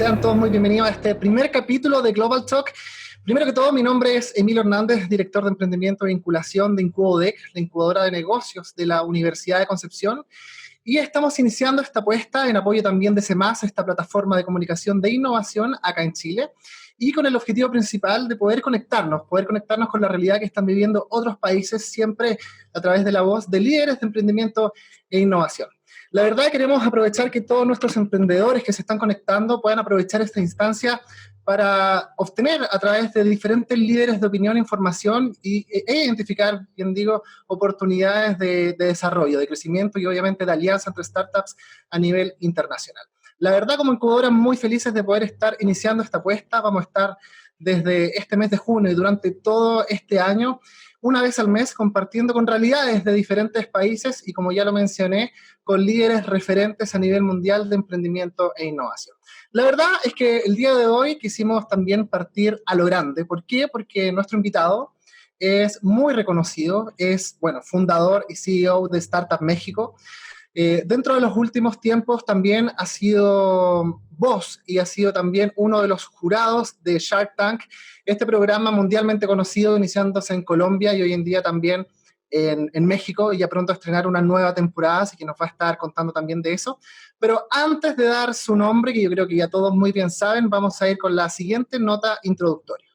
Sean todos muy bienvenidos a este primer capítulo de Global Talk. Primero que todo, mi nombre es Emilio Hernández, director de Emprendimiento e Vinculación de IncuboDEC, la incubadora de negocios de la Universidad de Concepción. Y estamos iniciando esta apuesta en apoyo también de CEMAS, esta plataforma de comunicación de innovación acá en Chile, y con el objetivo principal de poder conectarnos con la realidad que están viviendo otros países, siempre a través de la voz de líderes de emprendimiento e innovación. La verdad, queremos aprovechar que todos nuestros emprendedores que se están conectando puedan aprovechar esta instancia para obtener a través de diferentes líderes de opinión información e identificar, bien digo, oportunidades de desarrollo, de crecimiento y obviamente de alianza entre startups a nivel internacional. La verdad, como incubadora, muy felices de poder estar iniciando esta apuesta. Vamos a estar desde este mes de junio y durante todo este año, una vez al mes, compartiendo con realidades de diferentes países y, como ya lo mencioné, con líderes referentes a nivel mundial de emprendimiento e innovación. La verdad es que el día de hoy quisimos también partir a lo grande. ¿Por qué? Porque nuestro invitado es muy reconocido, es, fundador y CEO de Startup México. Dentro de los últimos tiempos también ha sido voz y ha sido también uno de los jurados de Shark Tank, este programa mundialmente conocido, iniciándose en Colombia y hoy en día también en México, y ya pronto a estrenar una nueva temporada, así que nos va a estar contando también de eso. Pero antes de dar su nombre, que yo creo que ya todos muy bien saben, vamos a ir con la siguiente nota introductoria.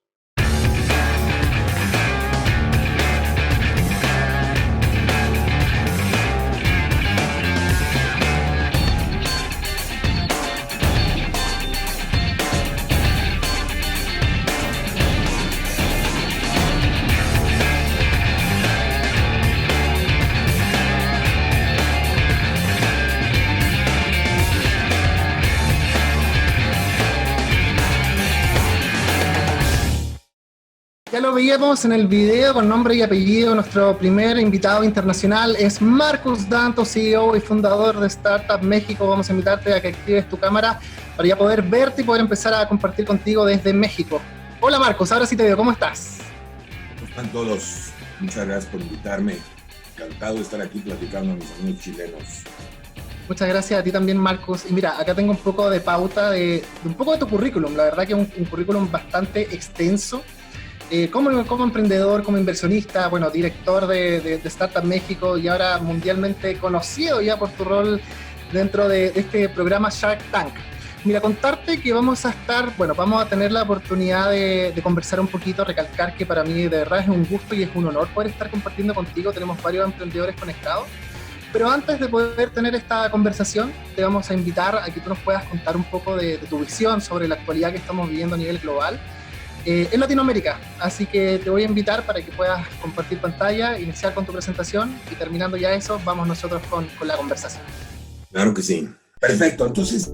Ya lo veíamos en el video con nombre y apellido. Nuestro primer invitado internacional es Marcus Danto, CEO y fundador de Startup México. Vamos a invitarte a que actives tu cámara para ya poder verte y poder empezar a compartir contigo desde México. Hola Marcus, ahora sí te veo. ¿Cómo estás? ¿Cómo están todos? Muchas gracias por invitarme. Encantado de estar aquí platicando a mis amigos chilenos. Muchas gracias a ti también, Marcus. Y mira, acá tengo un poco de pauta de un poco de tu currículum. La verdad que es un currículum bastante extenso. Como emprendedor, como inversionista, director de Startup México y ahora mundialmente conocido ya por tu rol dentro de este programa Shark Tank. Mira, contarte que vamos a tener la oportunidad de conversar un poquito, recalcar que para mí de verdad es un gusto y es un honor poder estar compartiendo contigo. Tenemos varios emprendedores conectados. Pero antes de poder tener esta conversación, te vamos a invitar a que tú nos puedas contar un poco de tu visión sobre la actualidad que estamos viviendo a nivel global en Latinoamérica. Así que te voy a invitar para que puedas compartir pantalla, iniciar con tu presentación y terminando ya eso, vamos nosotros con la conversación. Claro que sí. Perfecto. Entonces,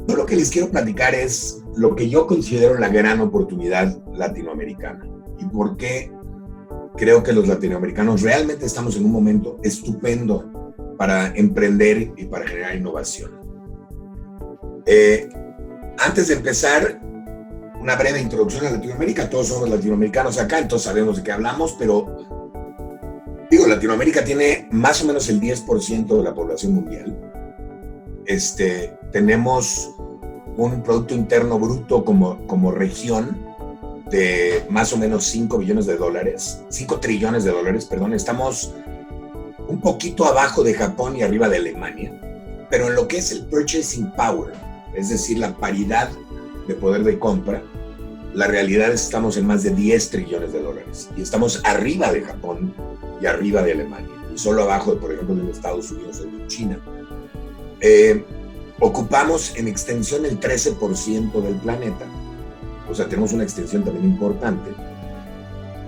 yo lo que les quiero platicar es lo que yo considero la gran oportunidad latinoamericana y por qué creo que los latinoamericanos realmente estamos en un momento estupendo para emprender y para generar innovación. Antes de empezar, una breve introducción a Latinoamérica. Todos somos latinoamericanos acá, entonces sabemos de qué hablamos, pero Latinoamérica tiene más o menos el 10% de la población mundial. Tenemos un Producto Interno Bruto como región de más o menos 5 trillones de dólares, perdón. Estamos un poquito abajo de Japón y arriba de Alemania, pero en lo que es el purchasing power, es decir, la paridad de poder de compra, la realidad es que estamos en más de 10 trillones de dólares y estamos arriba de Japón y arriba de Alemania y solo abajo, por ejemplo, de Estados Unidos o de China. Ocupamos en extensión el 13% del planeta, o sea, tenemos una extensión también importante,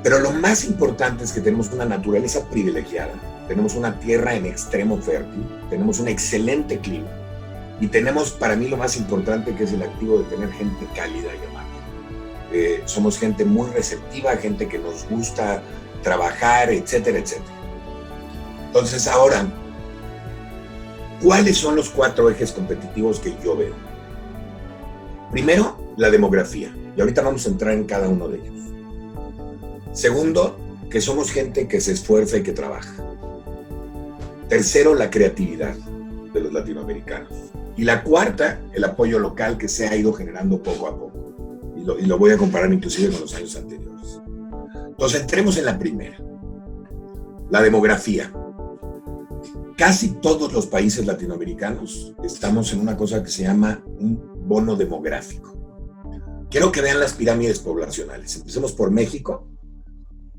pero lo más importante es que tenemos una naturaleza privilegiada, tenemos una tierra en extremo fértil, tenemos un excelente clima, y tenemos, para mí, lo más importante, que es el activo de tener gente cálida y amable. Somos gente muy receptiva, gente que nos gusta trabajar, etcétera, etcétera. Entonces, ahora, ¿cuáles son los 4 ejes competitivos que yo veo? Primero, la demografía. Y ahorita vamos a entrar en cada uno de ellos. Segundo, que somos gente que se esfuerza y que trabaja. Tercero, la creatividad de los latinoamericanos. Y la cuarta, el apoyo local que se ha ido generando poco a poco. Y lo voy a comparar inclusive con los años anteriores. Entonces, entremos en la primera. La demografía. Casi todos los países latinoamericanos estamos en una cosa que se llama un bono demográfico. Quiero que vean las pirámides poblacionales. Empecemos por México,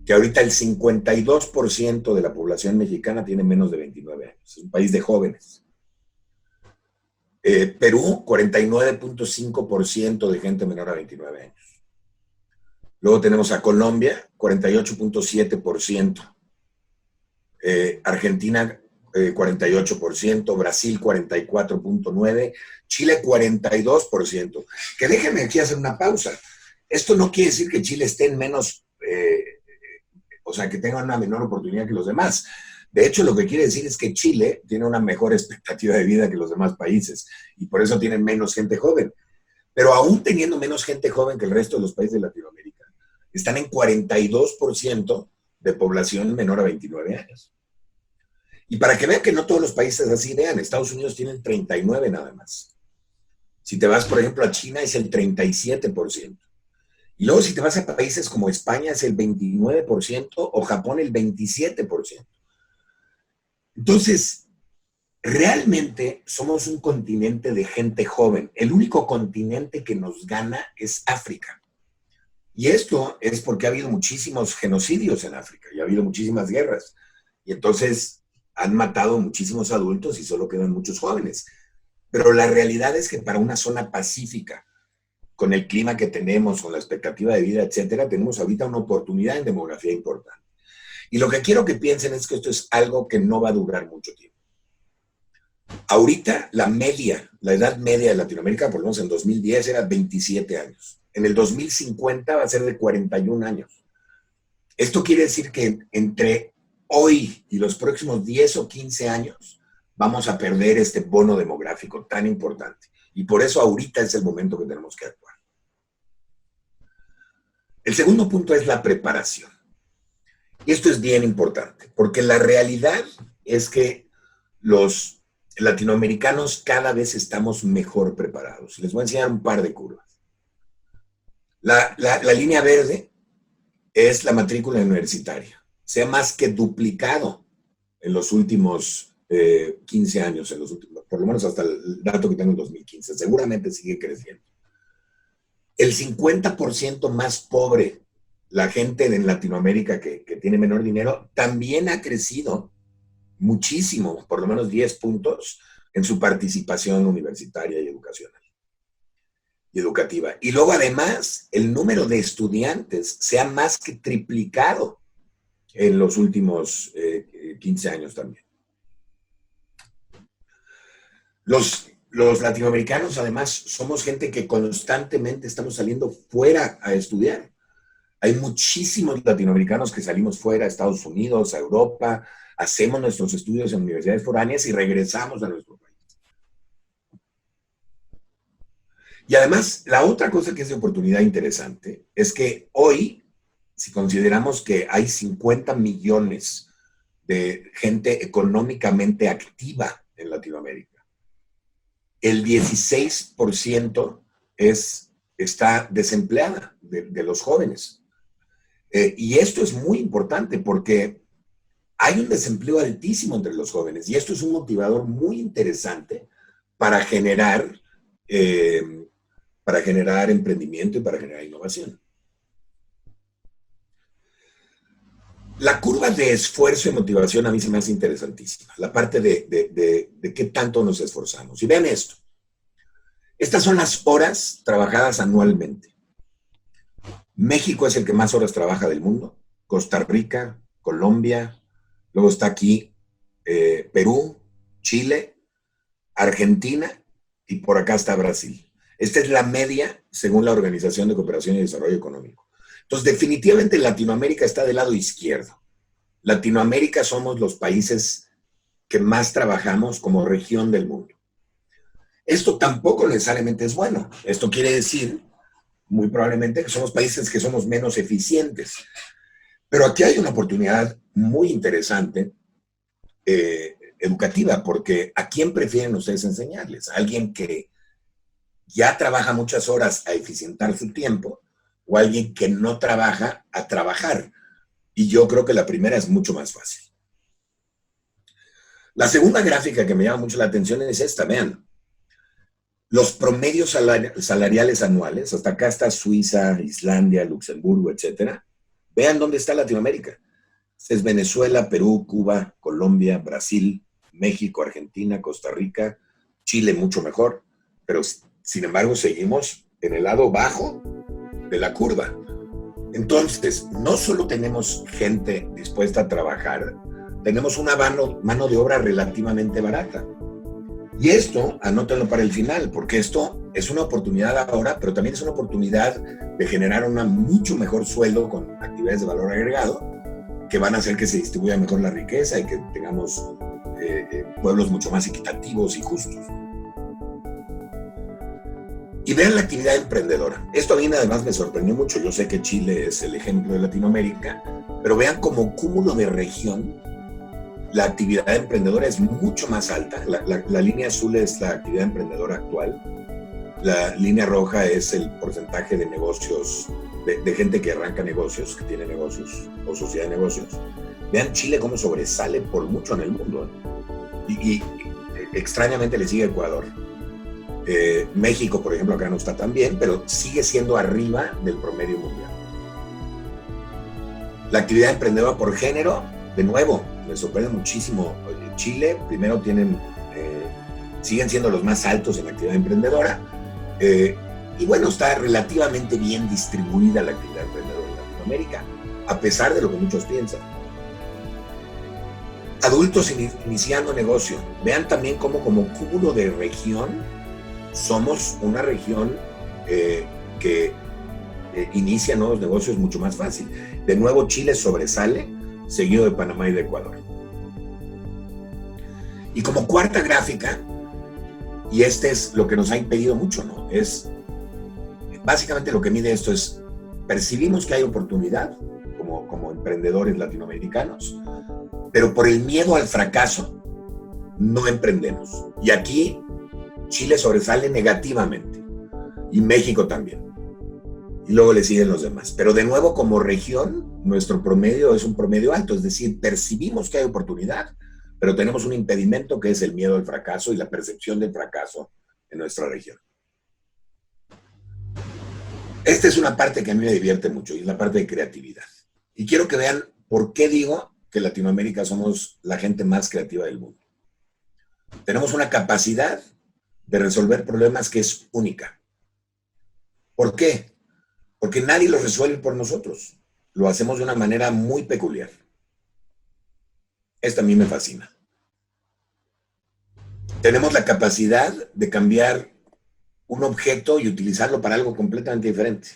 que ahorita el 52% de la población mexicana tiene menos de 29 años. Es un país de jóvenes. Perú, 49.5% de gente menor a 29 años. Luego tenemos a Colombia, 48.7%. Argentina, 48%, Brasil 44.9%, Chile 42%. Que déjenme aquí hacer una pausa. Esto no quiere decir que Chile esté en menos, o sea, que tenga una menor oportunidad que los demás. De hecho, lo que quiere decir es que Chile tiene una mejor expectativa de vida que los demás países y por eso tienen menos gente joven. Pero aún teniendo menos gente joven que el resto de los países de Latinoamérica, están en 42% de población menor a 29 años. Y para que vean que no todos los países así, vean, Estados Unidos tienen 39 nada más. Si te vas, por ejemplo, a China es el 37%. Y luego si te vas a países como España es el 29% o Japón el 27%. Entonces, realmente somos un continente de gente joven. El único continente que nos gana es África. Y esto es porque ha habido muchísimos genocidios en África y ha habido muchísimas guerras. Y entonces han matado muchísimos adultos y solo quedan muchos jóvenes. Pero la realidad es que para una zona pacífica, con el clima que tenemos, con la expectativa de vida, etcétera, tenemos ahorita una oportunidad en demografía importante. Y lo que quiero que piensen es que esto es algo que no va a durar mucho tiempo. Ahorita la edad media de Latinoamérica, por lo menos en 2010, era 27 años. En el 2050 va a ser de 41 años. Esto quiere decir que entre hoy y los próximos 10 o 15 años vamos a perder este bono demográfico tan importante. Y por eso ahorita es el momento que tenemos que actuar. El segundo punto es la preparación. Y esto es bien importante, porque la realidad es que los latinoamericanos cada vez estamos mejor preparados. Les voy a enseñar un par de curvas. La línea verde es la matrícula universitaria. Se ha más que duplicado en los últimos 15 años, por lo menos hasta el dato que tengo en 2015. Seguramente sigue creciendo. El 50% más pobre, la gente en Latinoamérica que tiene menor dinero, también ha crecido muchísimo, por lo menos 10 puntos, en su participación universitaria y educacional y educativa. Y luego, además, el número de estudiantes se ha más que triplicado en los últimos 15 años también. Los latinoamericanos, además, somos gente que constantemente estamos saliendo fuera a estudiar. Hay muchísimos latinoamericanos que salimos fuera, a Estados Unidos, a Europa, hacemos nuestros estudios en universidades foráneas y regresamos a nuestro país. Y además, la otra cosa que es de oportunidad interesante es que hoy, si consideramos que hay 50 millones de gente económicamente activa en Latinoamérica, el 16% está desempleada de los jóvenes. Y esto es muy importante porque hay un desempleo altísimo entre los jóvenes y esto es un motivador muy interesante para generar emprendimiento y para generar innovación. La curva de esfuerzo y motivación a mí se me hace interesantísima, la parte de qué tanto nos esforzamos. Y vean esto, estas son las horas trabajadas anualmente. México es el que más horas trabaja del mundo, Costa Rica, Colombia, luego está aquí Perú, Chile, Argentina y por acá está Brasil. Esta es la media según la Organización de Cooperación y Desarrollo Económico. Entonces, definitivamente Latinoamérica está del lado izquierdo. Latinoamérica somos los países que más trabajamos como región del mundo. Esto tampoco necesariamente es bueno. Esto quiere decir, muy probablemente, que somos países que somos menos eficientes. Pero aquí hay una oportunidad muy interesante educativa, porque ¿a quién prefieren ustedes enseñarles? ¿A alguien que ya trabaja muchas horas a eficientar su tiempo o a alguien que no trabaja a trabajar? Y yo creo que la primera es mucho más fácil. La segunda gráfica que me llama mucho la atención es esta, vean. Los promedios salariales anuales, hasta acá está Suiza, Islandia, Luxemburgo, etcétera. Vean dónde está Latinoamérica. Es Venezuela, Perú, Cuba, Colombia, Brasil, México, Argentina, Costa Rica, Chile mucho mejor, pero sin embargo seguimos en el lado bajo de la curva. Entonces, no solo tenemos gente dispuesta a trabajar, tenemos una mano de obra relativamente barata. Y esto, anótenlo para el final, porque esto es una oportunidad ahora, pero también es una oportunidad de generar un mucho mejor sueldo con actividades de valor agregado, que van a hacer que se distribuya mejor la riqueza y que tengamos pueblos mucho más equitativos y justos. Y vean la actividad emprendedora. Esto a mí además me sorprendió mucho. Yo sé que Chile es el ejemplo de Latinoamérica, pero vean como cúmulo de región, la actividad emprendedora es mucho más alta. La línea azul es la actividad emprendedora actual. La línea roja es el porcentaje de negocios, de gente que arranca negocios, que tiene negocios o sociedad de negocios. Vean Chile cómo sobresale por mucho en el mundo. Y extrañamente le sigue Ecuador. México, por ejemplo, acá no está tan bien, pero sigue siendo arriba del promedio mundial. La actividad emprendedora por género, de nuevo, me sorprende muchísimo. Chile, primero siguen siendo los más altos en la actividad emprendedora, y bueno, está relativamente bien distribuida la actividad emprendedora en Latinoamérica, a pesar de lo que muchos piensan. Adultos iniciando negocio, vean también cómo como cúmulo de región, somos una región que inicia nuevos negocios mucho más fácil. De nuevo, Chile sobresale, seguido de Panamá y de Ecuador. Y como cuarta gráfica, y este es lo que nos ha impedido mucho, ¿no? Es básicamente lo que mide esto es, percibimos que hay oportunidad como emprendedores latinoamericanos, pero por el miedo al fracaso no emprendemos. Y aquí Chile sobresale negativamente, y México también. Y luego le siguen los demás. Pero de nuevo, como región, nuestro promedio es un promedio alto, es decir, percibimos que hay oportunidad, pero tenemos un impedimento que es el miedo al fracaso y la percepción del fracaso en nuestra región. Esta es una parte que a mí me divierte mucho y es la parte de creatividad. Y quiero que vean por qué digo que Latinoamérica somos la gente más creativa del mundo. Tenemos una capacidad de resolver problemas que es única. ¿Por qué? Porque nadie los resuelve por nosotros. Lo hacemos de una manera muy peculiar. Esta a mí me fascina. Tenemos la capacidad de cambiar un objeto y utilizarlo para algo completamente diferente.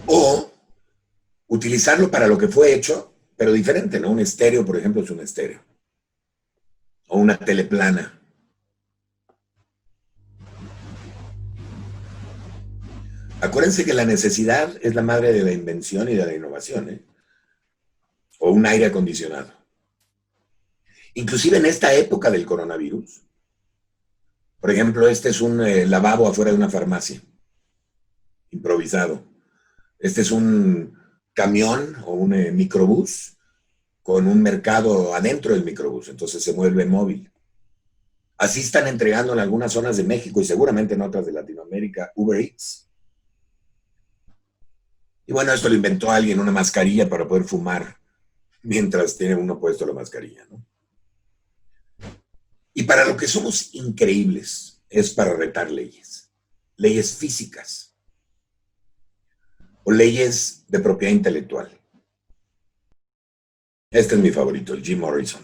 O utilizarlo para lo que fue hecho, pero diferente, ¿no? Un estéreo, por ejemplo, es un estéreo. O una tele plana. Acuérdense que la necesidad es la madre de la invención y de la innovación, ¿eh? O un aire acondicionado. Inclusive en esta época del coronavirus, por ejemplo, este es un lavabo afuera de una farmacia, improvisado. Este es un camión o un microbús con un mercado adentro del microbús, entonces se vuelve móvil. Así están entregando en algunas zonas de México y seguramente en otras de Latinoamérica Uber Eats. Y bueno, esto lo inventó alguien, una mascarilla para poder fumar mientras tiene uno puesto la mascarilla, ¿no? Y para lo que somos increíbles es para retar leyes. Leyes físicas o leyes de propiedad intelectual. Este es mi favorito, el Jim Morrison.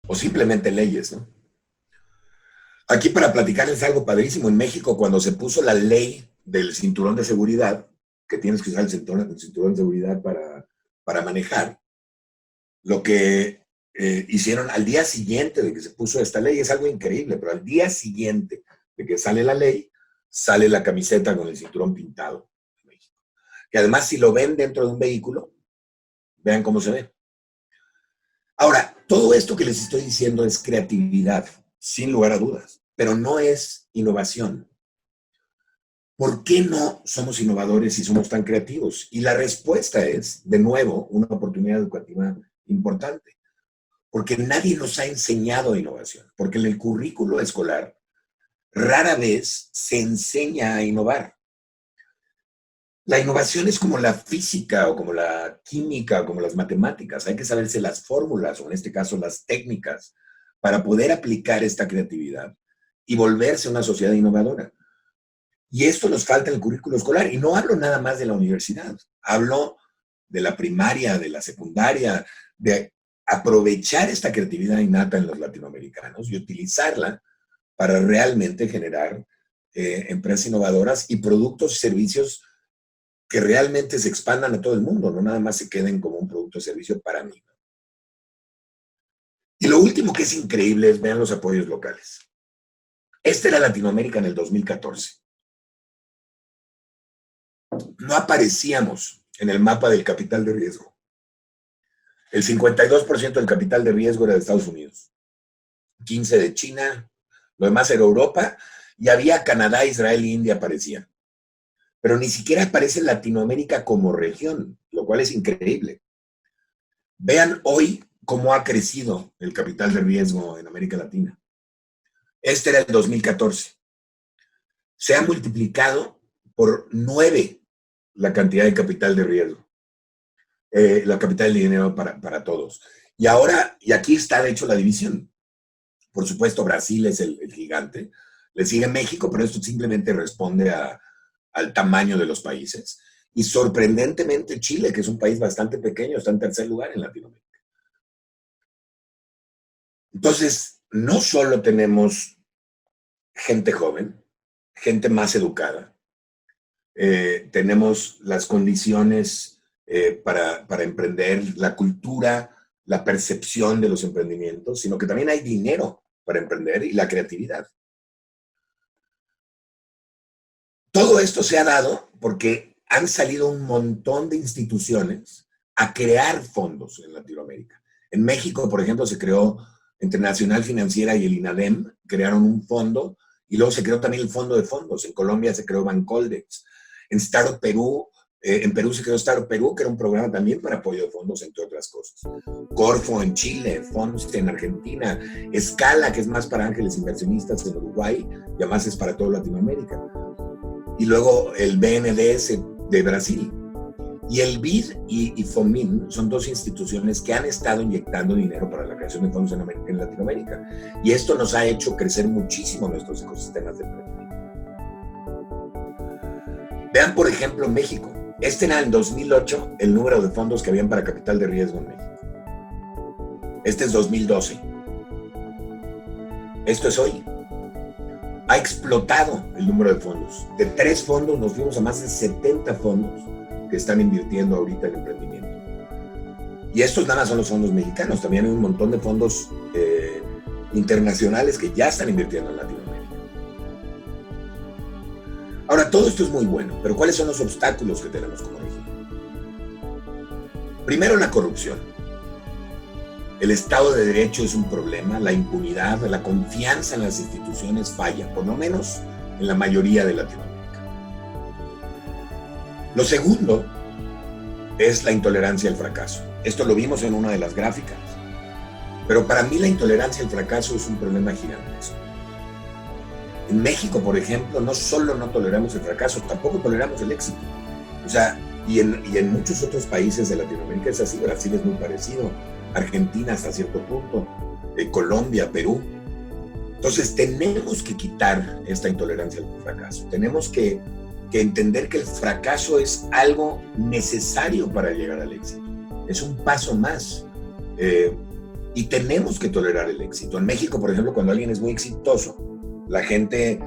O simplemente leyes, ¿no? Aquí para platicarles algo padrísimo. En México, cuando se puso la ley del cinturón de seguridad, que tienes que usar el cinturón de seguridad para manejar, lo que hicieron al día siguiente de que se puso esta ley, es algo increíble, pero al día siguiente de que sale la ley, sale la camiseta con el cinturón pintado en México. Que además, si lo ven dentro de un vehículo, vean cómo se ve. Ahora, todo esto que les estoy diciendo es creatividad, sin lugar a dudas, pero no es innovación. ¿Por qué no somos innovadores si somos tan creativos? Y la respuesta es, de nuevo, una oportunidad educativa importante. Porque nadie nos ha enseñado innovación. Porque en el currículo escolar rara vez se enseña a innovar. La innovación es como la física o como la química o como las matemáticas. Hay que saberse las fórmulas o en este caso las técnicas para poder aplicar esta creatividad y volverse una sociedad innovadora. Y esto nos falta en el currículo escolar. Y no hablo nada más de la universidad. Hablo de la primaria, de la secundaria, de aprovechar esta creatividad innata en los latinoamericanos y utilizarla para realmente generar empresas innovadoras y productos y servicios que realmente se expandan a todo el mundo, no nada más se queden como un producto o servicio para mí. Y lo último que es increíble es, vean los apoyos locales. Esta era Latinoamérica en el 2014. No aparecíamos en el mapa del capital de riesgo. El 52% del capital de riesgo era de Estados Unidos, 15% de China, lo demás era Europa, y había Canadá, Israel e India aparecían. Pero ni siquiera aparece Latinoamérica como región, lo cual es increíble. Vean hoy cómo ha crecido el capital de riesgo en América Latina. Este era el 2014. Se ha multiplicado por 9 la cantidad de capital de riesgo, la capital de dinero para todos. Y ahora, y aquí está de hecho la división. Por supuesto, Brasil es el gigante, le sigue México, pero esto simplemente responde al tamaño de los países. Y sorprendentemente Chile, que es un país bastante pequeño, está en tercer lugar en Latinoamérica. Entonces, no solo tenemos gente joven, gente más educada, tenemos las condiciones para emprender, la cultura, la percepción de los emprendimientos, sino que también hay dinero para emprender y la creatividad. Todo esto se ha dado porque han salido un montón de instituciones a crear fondos en Latinoamérica. En México, por ejemplo, se creó Internacional Financiera y el INADEM, crearon un fondo, y luego se creó también el Fondo de Fondos. En Colombia se creó Bancoldex. En Startup Perú, en Perú se creó Startup Perú, que era un programa también para apoyo de fondos, entre otras cosas. Corfo en Chile, Fonste en Argentina, Scala, que es más para ángeles inversionistas en Uruguay, y además es para toda Latinoamérica. Y luego el BNDES de Brasil. Y el BID y FOMIN son dos instituciones que han estado inyectando dinero para la creación de fondos en Latinoamérica. Y esto nos ha hecho crecer muchísimo nuestros ecosistemas de emprendimiento. Vean, por ejemplo, México. Este era en 2008 el número de fondos que habían para capital de riesgo en México. Este es 2012. Esto es hoy. Ha explotado el número de fondos. De 3 fondos nos fuimos a más de 70 fondos que están invirtiendo ahorita en emprendimiento. Y estos nada más son los fondos mexicanos, también hay un montón de fondos internacionales que ya están invirtiendo en Latinoamérica. Ahora, todo esto es muy bueno, pero ¿cuáles son los obstáculos que tenemos como región? Primero, la corrupción. El Estado de Derecho es un problema, la impunidad, la confianza en las instituciones falla, por lo menos en la mayoría de Latinoamérica. Lo segundo es la intolerancia al fracaso. Esto lo vimos en una de las gráficas. Pero para mí la intolerancia al fracaso es un problema gigantesco. En México, por ejemplo, no solo no toleramos el fracaso, tampoco toleramos el éxito. O sea, y en muchos otros países de Latinoamérica es así. Brasil es muy parecido, Argentina hasta cierto punto, Colombia, Perú. Entonces tenemos que quitar esta intolerancia al fracaso. Tenemos que entender que el fracaso es algo necesario para llegar al éxito. Es un paso más. Y tenemos que tolerar el éxito. En México, por ejemplo, cuando alguien es muy exitoso, la gente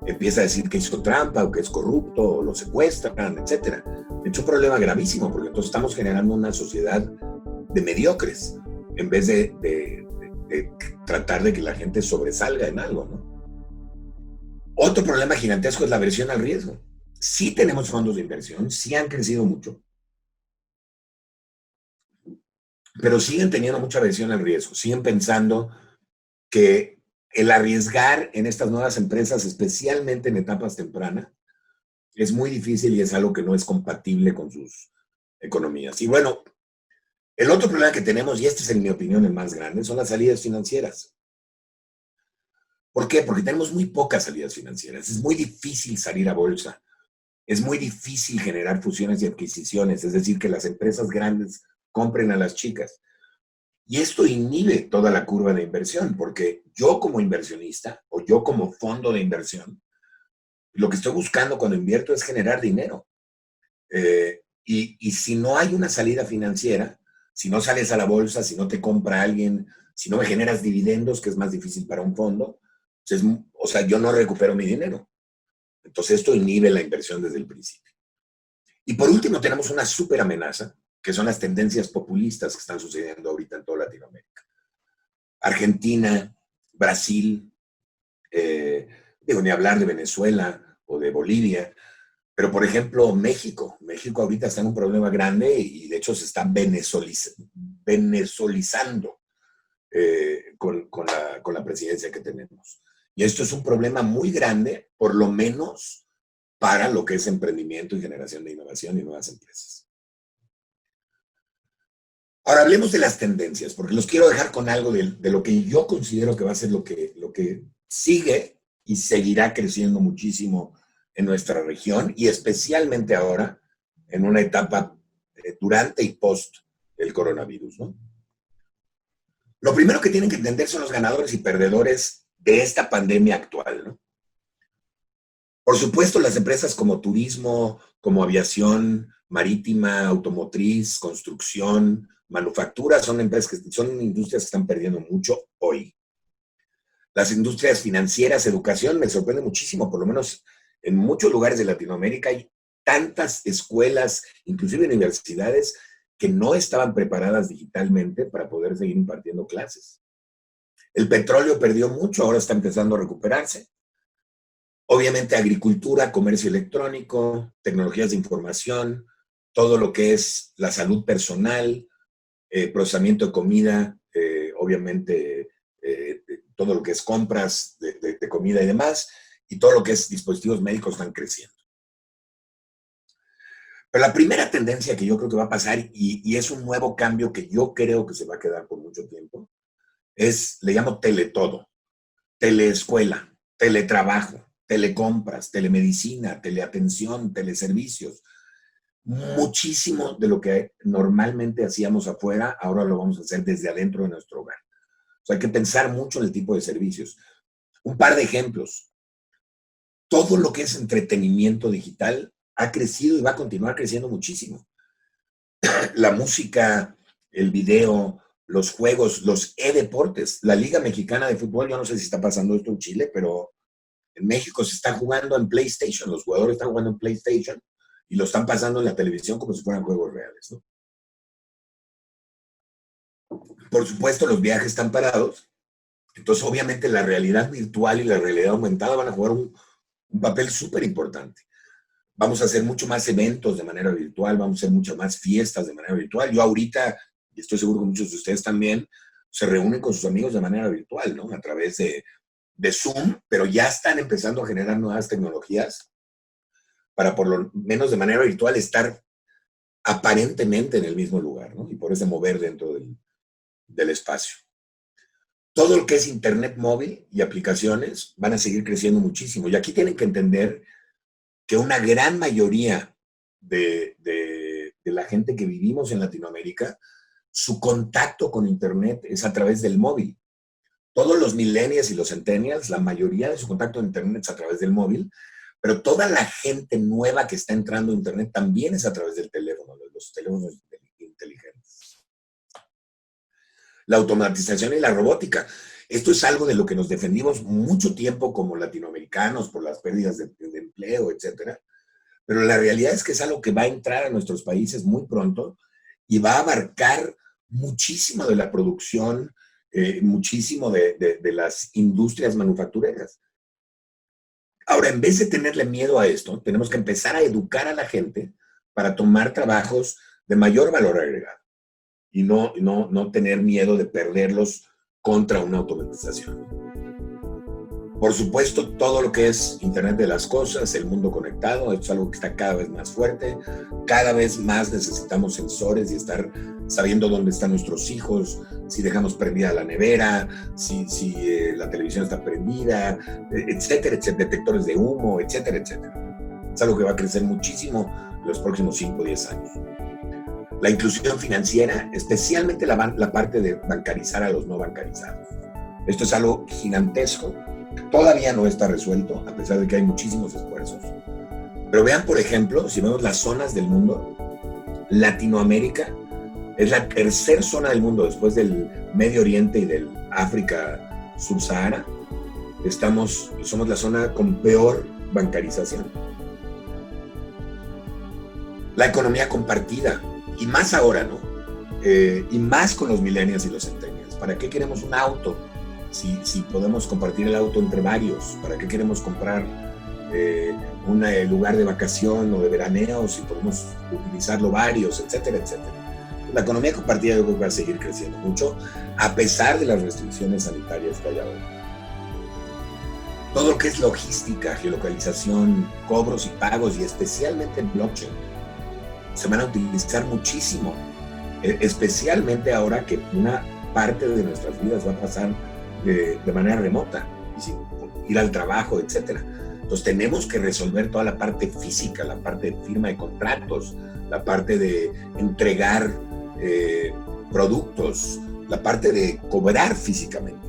empieza a decir que hizo trampa o que es corrupto o lo secuestran, etc. Es un problema gravísimo porque entonces estamos generando una sociedad de mediocres en vez de tratar de que la gente sobresalga en algo, ¿no? Otro problema gigantesco es la aversión al riesgo. Sí tenemos fondos de inversión, sí han crecido mucho, pero siguen teniendo mucha aversión al riesgo, siguen pensando que el arriesgar en estas nuevas empresas, especialmente en etapas tempranas, es muy difícil y es algo que no es compatible con sus economías. Y bueno, el otro problema que tenemos, y este es en mi opinión el más grande, son las salidas financieras. ¿Por qué? Porque tenemos muy pocas salidas financieras. Es muy difícil salir a bolsa. Es muy difícil generar fusiones y adquisiciones, es decir, que las empresas grandes compren a las chicas. Y esto inhibe toda la curva de inversión, porque yo como inversionista o yo como fondo de inversión, lo que estoy buscando cuando invierto es generar dinero. Y si no hay una salida financiera, si no sales a la bolsa, si no te compra alguien, si no me generas dividendos, que es más difícil para un fondo, pues o sea, yo no recupero mi dinero. Entonces esto inhibe la inversión desde el principio. Y por último tenemos una súper amenaza, que son las tendencias populistas que están sucediendo ahorita en toda Latinoamérica. Argentina, Brasil, digo, ni hablar de Venezuela o de Bolivia, pero por ejemplo México. México ahorita está en un problema grande y de hecho se está venezolizando con la presidencia que tenemos. Y esto es un problema muy grande, por lo menos para lo que es emprendimiento y generación de innovación y nuevas empresas. Ahora hablemos de las tendencias, porque los quiero dejar con algo de lo que yo considero que va a ser lo que sigue y seguirá creciendo muchísimo en nuestra región y especialmente ahora en una etapa durante y post el coronavirus, ¿no? Lo primero que tienen que entender son los ganadores y perdedores de esta pandemia actual, ¿no? Por supuesto, las empresas como turismo, como aviación marítima, automotriz, construcción, manufactura, son industrias que están perdiendo mucho hoy. Las industrias financieras, educación, me sorprende muchísimo, por lo menos en muchos lugares de Latinoamérica hay tantas escuelas, inclusive universidades, que no estaban preparadas digitalmente para poder seguir impartiendo clases. El petróleo perdió mucho, ahora está empezando a recuperarse. Obviamente agricultura, comercio electrónico, tecnologías de información, todo lo que es la salud personal, procesamiento de comida, obviamente todo lo que es compras de comida y demás, y todo lo que es dispositivos médicos están creciendo. Pero la primera tendencia que yo creo que va a pasar, y es un nuevo cambio que yo creo que se va a quedar por mucho tiempo, le llamo teletodo, teleescuela, teletrabajo, telecompras, telemedicina, teleatención, teleservicios. Muchísimo de lo que normalmente hacíamos afuera, ahora lo vamos a hacer desde adentro de nuestro hogar. O sea, hay que pensar mucho en el tipo de servicios. Un par de ejemplos. Todo lo que es entretenimiento digital ha crecido y va a continuar creciendo muchísimo. La música, el video, los juegos, los e-deportes. La Liga Mexicana de Fútbol, yo no sé si está pasando esto en Chile, pero en México se está jugando en PlayStation. Los jugadores están jugando en PlayStation y lo están pasando en la televisión como si fueran juegos reales, ¿no? Por supuesto, los viajes están parados. Entonces, obviamente, la realidad virtual y la realidad aumentada van a jugar un papel súper importante. Vamos a hacer mucho más eventos de manera virtual, vamos a hacer muchas más fiestas de manera virtual. Yo ahorita, y estoy seguro que muchos de ustedes también, se reúnen con sus amigos de manera virtual, ¿no? A través de Zoom, pero ya están empezando a generar nuevas tecnologías para por lo menos de manera virtual estar aparentemente en el mismo lugar, ¿no? Y poderse mover dentro del espacio. Todo lo que es internet móvil y aplicaciones van a seguir creciendo muchísimo. Y aquí tienen que entender que una gran mayoría de la gente que vivimos en Latinoamérica, su contacto con internet es a través del móvil. Todos los millennials y los centennials, la mayoría de su contacto en internet es a través del móvil, pero toda la gente nueva que está entrando a internet también es a través del teléfono, de los teléfonos inteligentes. La automatización y la robótica. Esto es algo de lo que nos defendimos mucho tiempo como latinoamericanos por las pérdidas de empleo, etcétera. Pero la realidad es que es algo que va a entrar a nuestros países muy pronto y va a abarcar muchísimo de la producción, muchísimo de las industrias manufactureras. Ahora, en vez de tenerle miedo a esto, tenemos que empezar a educar a la gente para tomar trabajos de mayor valor agregado y no tener miedo de perderlos contra una automatización. Por supuesto, todo lo que es Internet de las cosas, el mundo conectado, es algo que está cada vez más fuerte. Cada vez más necesitamos sensores y estar sabiendo dónde están nuestros hijos, si dejamos prendida la nevera, si la televisión está prendida, etcétera, etcétera, detectores de humo, etcétera, etcétera. Es algo que va a crecer muchísimo en los próximos 5 o 10 años. La inclusión financiera, especialmente la parte de bancarizar a los no bancarizados. Esto es algo gigantesco. Todavía no está resuelto, a pesar de que hay muchísimos esfuerzos. Pero vean, por ejemplo, si vemos las zonas del mundo, Latinoamérica es la tercera zona del mundo después del Medio Oriente y del África subsahara. Somos la zona con peor bancarización. La economía compartida, y más ahora, ¿no? Y más con los millennials y los centennials. ¿Para qué queremos un auto? Si podemos compartir el auto entre varios, ¿para qué queremos comprar un lugar de vacación o de veraneo si podemos utilizarlo varios, etcétera, etcétera? La economía compartida yo creo que va a seguir creciendo mucho, a pesar de las restricciones sanitarias que hay ahora. Todo lo que es logística, geolocalización, cobros y pagos, y especialmente en blockchain, se van a utilizar muchísimo, especialmente ahora que una parte de nuestras vidas va a pasar de manera remota, y sin ir al trabajo, etcétera. Entonces tenemos que resolver toda la parte física, la parte de firma de contratos, la parte de entregar productos, la parte de cobrar físicamente.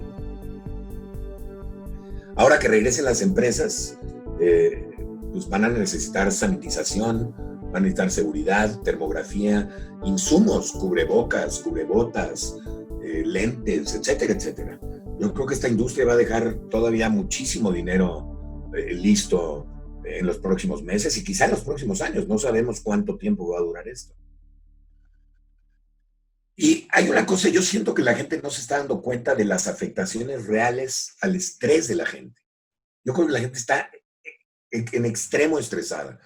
Ahora que regresen las empresas, pues van a necesitar sanitización, van a necesitar seguridad, termografía, insumos, cubrebocas, cubrebotas, lentes, etcétera, etcétera. Yo creo que esta industria va a dejar todavía muchísimo dinero listo en los próximos meses y quizá en los próximos años. No sabemos cuánto tiempo va a durar esto. Y hay una cosa, yo siento que la gente no se está dando cuenta de las afectaciones reales al estrés de la gente. Yo creo que la gente está en extremo estresada.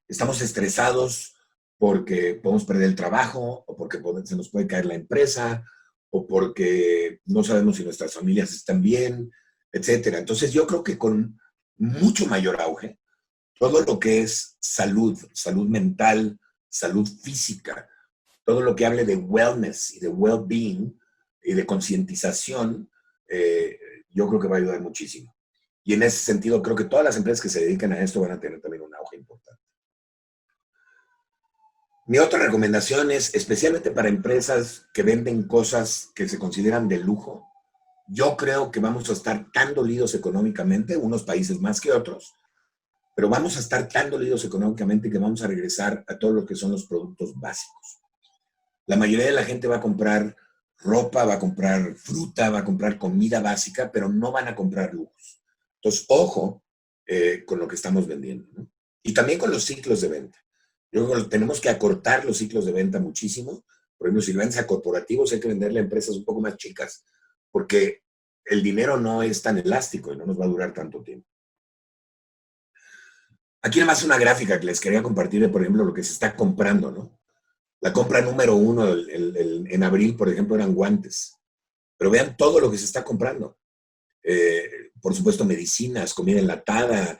Estamos estresados porque podemos perder el trabajo, o porque se nos puede caer la empresa, o porque no sabemos si nuestras familias están bien, etcétera. Entonces yo creo que con mucho mayor auge, todo lo que es salud mental, salud física, todo lo que hable de wellness y de well-being y de concientización, yo creo que va a ayudar muchísimo. Y en ese sentido, creo que todas las empresas que se dedican a esto van a tener también un auge importante. Mi otra recomendación es, especialmente para empresas que venden cosas que se consideran de lujo, yo creo que vamos a estar tan dolidos económicamente, unos países más que otros, pero vamos a estar tan dolidos económicamente que vamos a regresar a todo lo que son los productos básicos. La mayoría de la gente va a comprar ropa, va a comprar fruta, va a comprar comida básica, pero no van a comprar lujos. Entonces, ojo con lo que estamos vendiendo, ¿no? Y también con los ciclos de venta. Yo creo que tenemos que acortar los ciclos de venta muchísimo. Por ejemplo, si vendes a corporativos, hay que venderle a empresas un poco más chicas, porque el dinero no es tan elástico y no nos va a durar tanto tiempo. Aquí nada más una gráfica que les quería compartir de, por ejemplo, lo que se está comprando, ¿no? La compra número 1 en abril, por ejemplo, eran guantes. Pero vean todo lo que se está comprando. Por supuesto, medicinas, comida enlatada,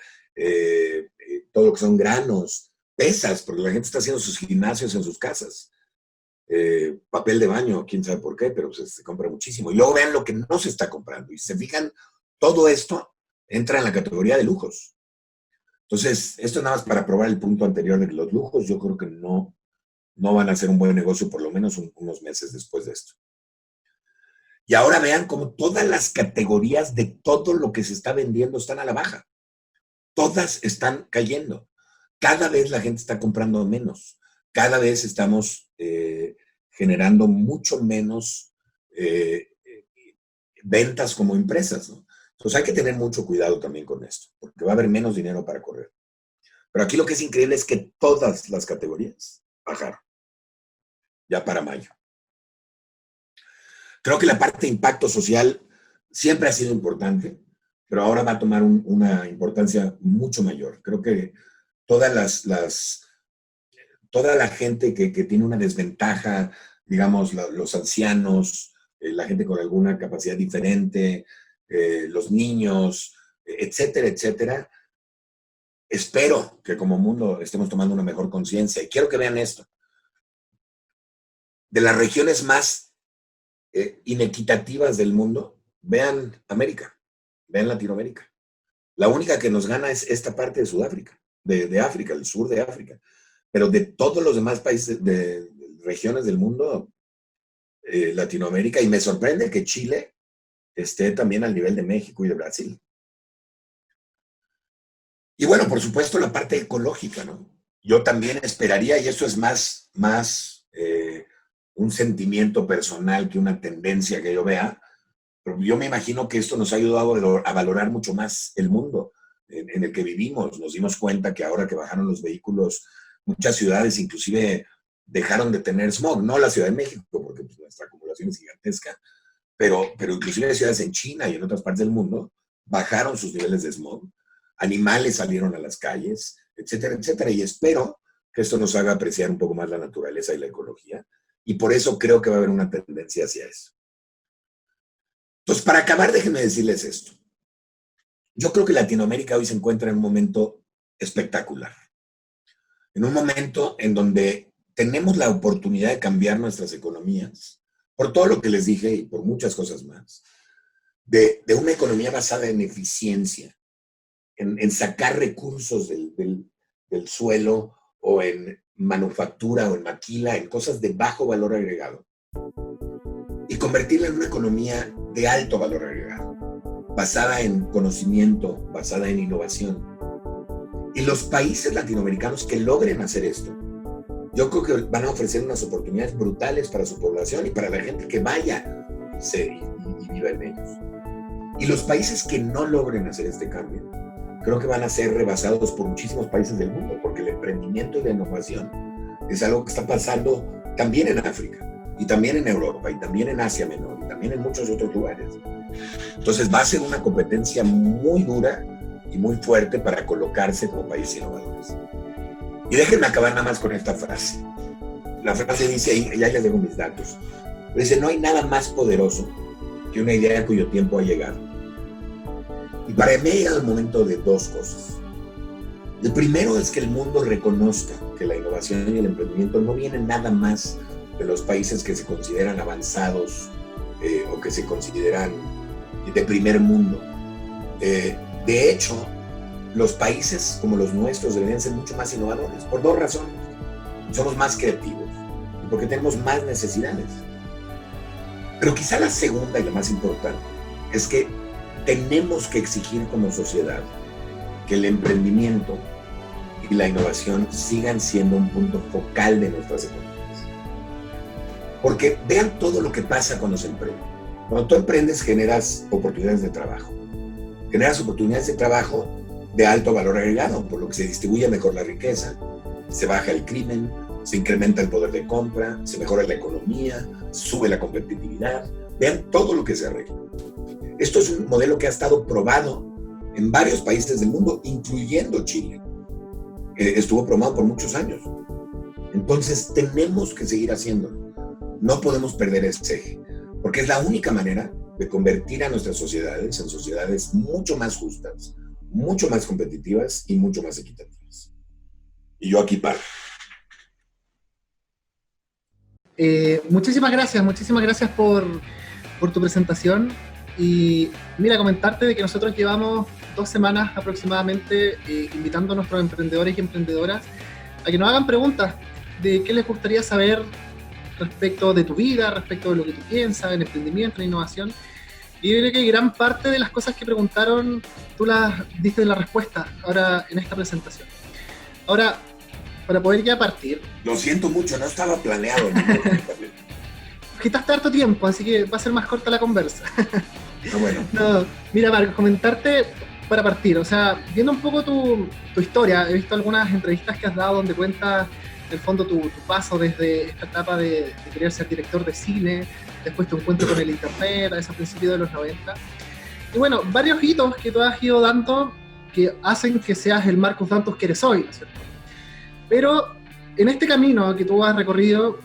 todo lo que son granos, pesas, porque la gente está haciendo sus gimnasios en sus casas. Papel de baño, quién sabe por qué, pero pues, se compra muchísimo. Y luego vean lo que no se está comprando. Y si se fijan, todo esto entra en la categoría de lujos. Entonces, esto nada más para probar el punto anterior de que los lujos yo creo que no van a ser un buen negocio por lo menos unos meses después de esto. Y ahora vean cómo todas las categorías de todo lo que se está vendiendo están a la baja. Todas están cayendo. Cada vez la gente está comprando menos. Cada vez estamos generando mucho menos ventas como empresas, ¿no? Entonces hay que tener mucho cuidado también con esto, porque va a haber menos dinero para correr. Pero aquí lo que es increíble es que todas las categorías bajaron ya para mayo. Creo que la parte de impacto social siempre ha sido importante. pero ahora va a tomar una importancia mucho mayor. Creo que todas toda la gente que tiene una desventaja, digamos, los ancianos, la gente con alguna capacidad diferente, los niños, etcétera, etcétera, espero que como mundo estemos tomando una mejor conciencia. Y quiero que vean esto. De las regiones más inequitativas del mundo, vean América, vean Latinoamérica. La única que nos gana es esta parte de Sudáfrica, de África, el sur de África. Pero de todos los demás países, de regiones del mundo, Latinoamérica, y me sorprende que Chile esté también al nivel de México y de Brasil. Y bueno, por supuesto, la parte ecológica, ¿no? Yo también esperaría, y eso es más un sentimiento personal que una tendencia que yo vea, pero yo me imagino que esto nos ha ayudado a valorar mucho más el mundo en el que vivimos. Nos dimos cuenta que ahora que bajaron los vehículos, muchas ciudades inclusive dejaron de tener smog, no la Ciudad de México, porque pues, nuestra acumulación es gigantesca, pero inclusive ciudades en China y en otras partes del mundo bajaron sus niveles de smog, animales salieron a las calles, etcétera, etcétera, y espero que esto nos haga apreciar un poco más la naturaleza y la ecología, y por eso creo que va a haber una tendencia hacia eso. Entonces, para acabar, déjenme decirles esto. Yo creo que Latinoamérica hoy se encuentra en un momento espectacular, en un momento en donde tenemos la oportunidad de cambiar nuestras economías, por todo lo que les dije y por muchas cosas más, de una economía basada en eficiencia, en sacar recursos del suelo o en manufactura o en maquila, en cosas de bajo valor agregado, y convertirla en una economía de alto valor agregado, basada en conocimiento, basada en innovación. Y los países latinoamericanos que logren hacer esto, yo creo que van a ofrecer unas oportunidades brutales para su población y para la gente que vaya y viva en ellos. Y los países que no logren hacer este cambio, creo que van a ser rebasados por muchísimos países del mundo, porque el emprendimiento y la innovación es algo que está pasando también en África, y también en Europa, y también en Asia Menor, y también en muchos otros lugares. Entonces va a ser una competencia muy dura y muy fuerte para colocarse como países innovadores. Y déjenme acabar nada más con esta frase. La frase dice, ya les dejo mis datos, dice, no hay nada más poderoso que una idea cuyo tiempo ha llegado. Y para mí ha llegado el momento de dos cosas. El primero es que el mundo reconozca que la innovación y el emprendimiento no vienen nada más de los países que se consideran avanzados o que se consideran de primer mundo. De hecho, los países como los nuestros deberían ser mucho más innovadores, por dos razones. Somos más creativos y porque tenemos más necesidades. Pero quizá la segunda y la más importante es que tenemos que exigir como sociedad que el emprendimiento y la innovación sigan siendo un punto focal de nuestras economías. Porque vean todo lo que pasa cuando se emprende. Cuando tú emprendes, generas oportunidades de trabajo. Generas oportunidades de trabajo de alto valor agregado, por lo que se distribuye mejor la riqueza, se baja el crimen, se incrementa el poder de compra, se mejora la economía, sube la competitividad. Vean todo lo que se arregla. Esto es un modelo que ha estado probado en varios países del mundo, incluyendo Chile. Estuvo probado por muchos años. Entonces, tenemos que seguir haciéndolo. No podemos perder ese eje, porque es la única manera de convertir a nuestras sociedades en sociedades mucho más justas, mucho más competitivas y mucho más equitativas. Y yo aquí paro. Muchísimas gracias por tu presentación. Y mira, comentarte de que nosotros llevamos 2 semanas aproximadamente invitando a nuestros emprendedores y emprendedoras a que nos hagan preguntas de qué les gustaría saber respecto de tu vida, respecto de lo que tú piensas en emprendimiento, en innovación. Y yo creo que gran parte de las cosas que preguntaron tú las diste la respuesta ahora en esta presentación. Ahora, para poder ya partir... Lo siento mucho, no estaba planeado. Quitaste harto tiempo, así que va a ser más corta la conversa. Ah, bueno. No, mira, Marco, comentarte para partir, o sea, viendo un poco tu historia, he visto algunas entrevistas que has dado donde cuentas, en el fondo, tu paso desde esta etapa de querer ser director de cine, después tu encuentro con el internet, a ese principio de los 90. y bueno, varios hitos que tú has ido dando que hacen que seas el Marcos Dantos que eres hoy, ¿no es cierto? Pero en este camino que tú has recorrido,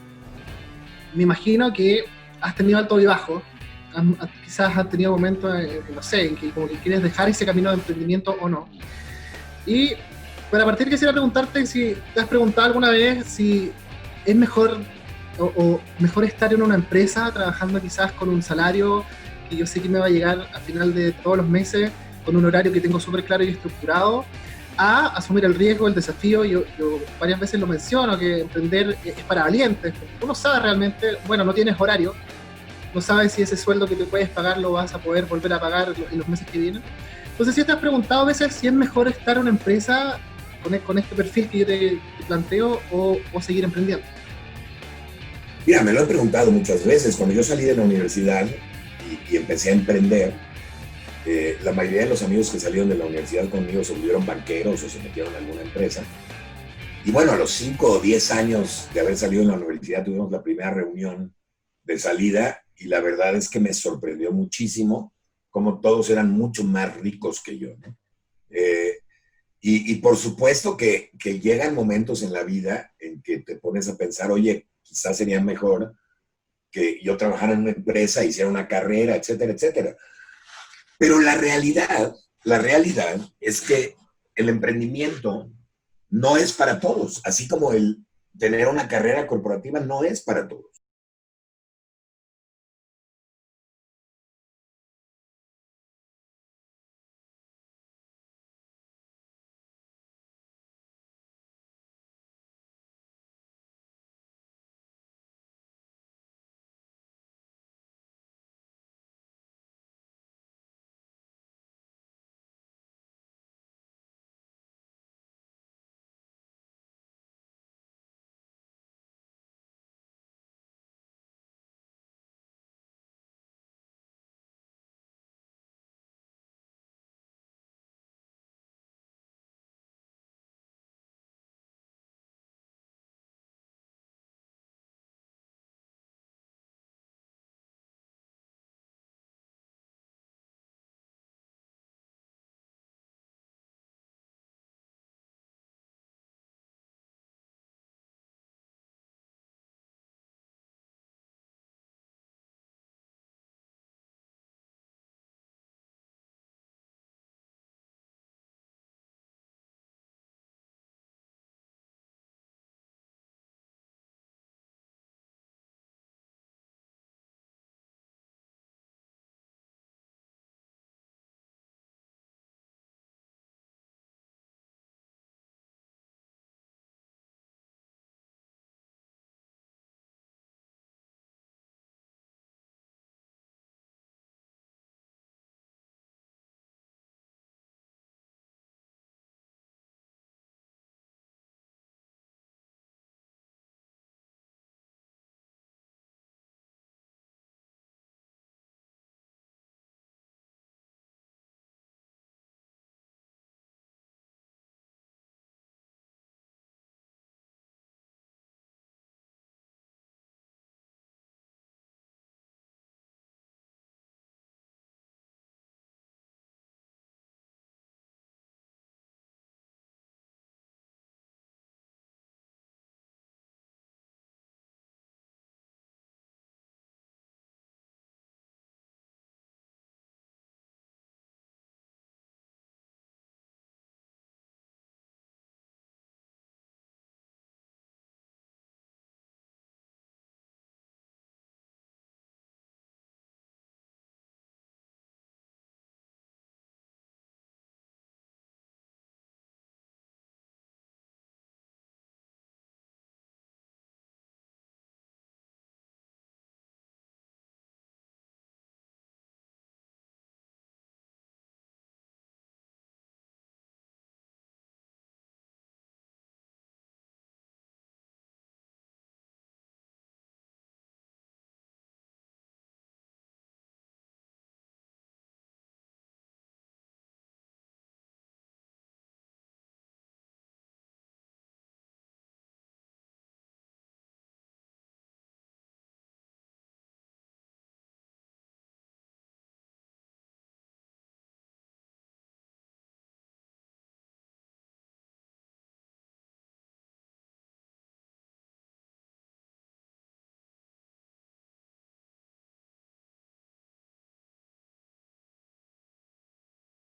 me imagino que has tenido alto y bajo, quizás has tenido momentos, no sé, en que como que quieres dejar ese camino de emprendimiento o no. Y para partir quisiera preguntarte si te has preguntado alguna vez si es mejor o mejor estar en una empresa trabajando quizás con un salario que yo sé que me va a llegar al final de todos los meses, con un horario que tengo súper claro y estructurado, a asumir el riesgo, el desafío. Yo varias veces lo menciono, que emprender es para valientes. Uno sabe realmente, bueno, no tienes horario, no sabes si ese sueldo que te puedes pagar lo vas a poder volver a pagar en los meses que vienen. Entonces, si te has preguntado a veces si es mejor estar en una empresa con este perfil que yo te planteo o seguir emprendiendo. Mira, me lo he preguntado muchas veces. Cuando yo salí de la universidad y empecé a emprender, la mayoría de los amigos que salieron de la universidad conmigo se volvieron banqueros o se metieron en alguna empresa. Y bueno, a los 5 o 10 años de haber salido de la universidad tuvimos la primera reunión de salida y la verdad es que me sorprendió muchísimo cómo todos eran mucho más ricos que yo, ¿no? Eh, y por supuesto que llegan momentos en la vida en que te pones a pensar, oye, quizás sería mejor que yo trabajara en una empresa, hiciera una carrera, etcétera, etcétera. Pero la realidad es que el emprendimiento no es para todos, así como el tener una carrera corporativa no es para todos.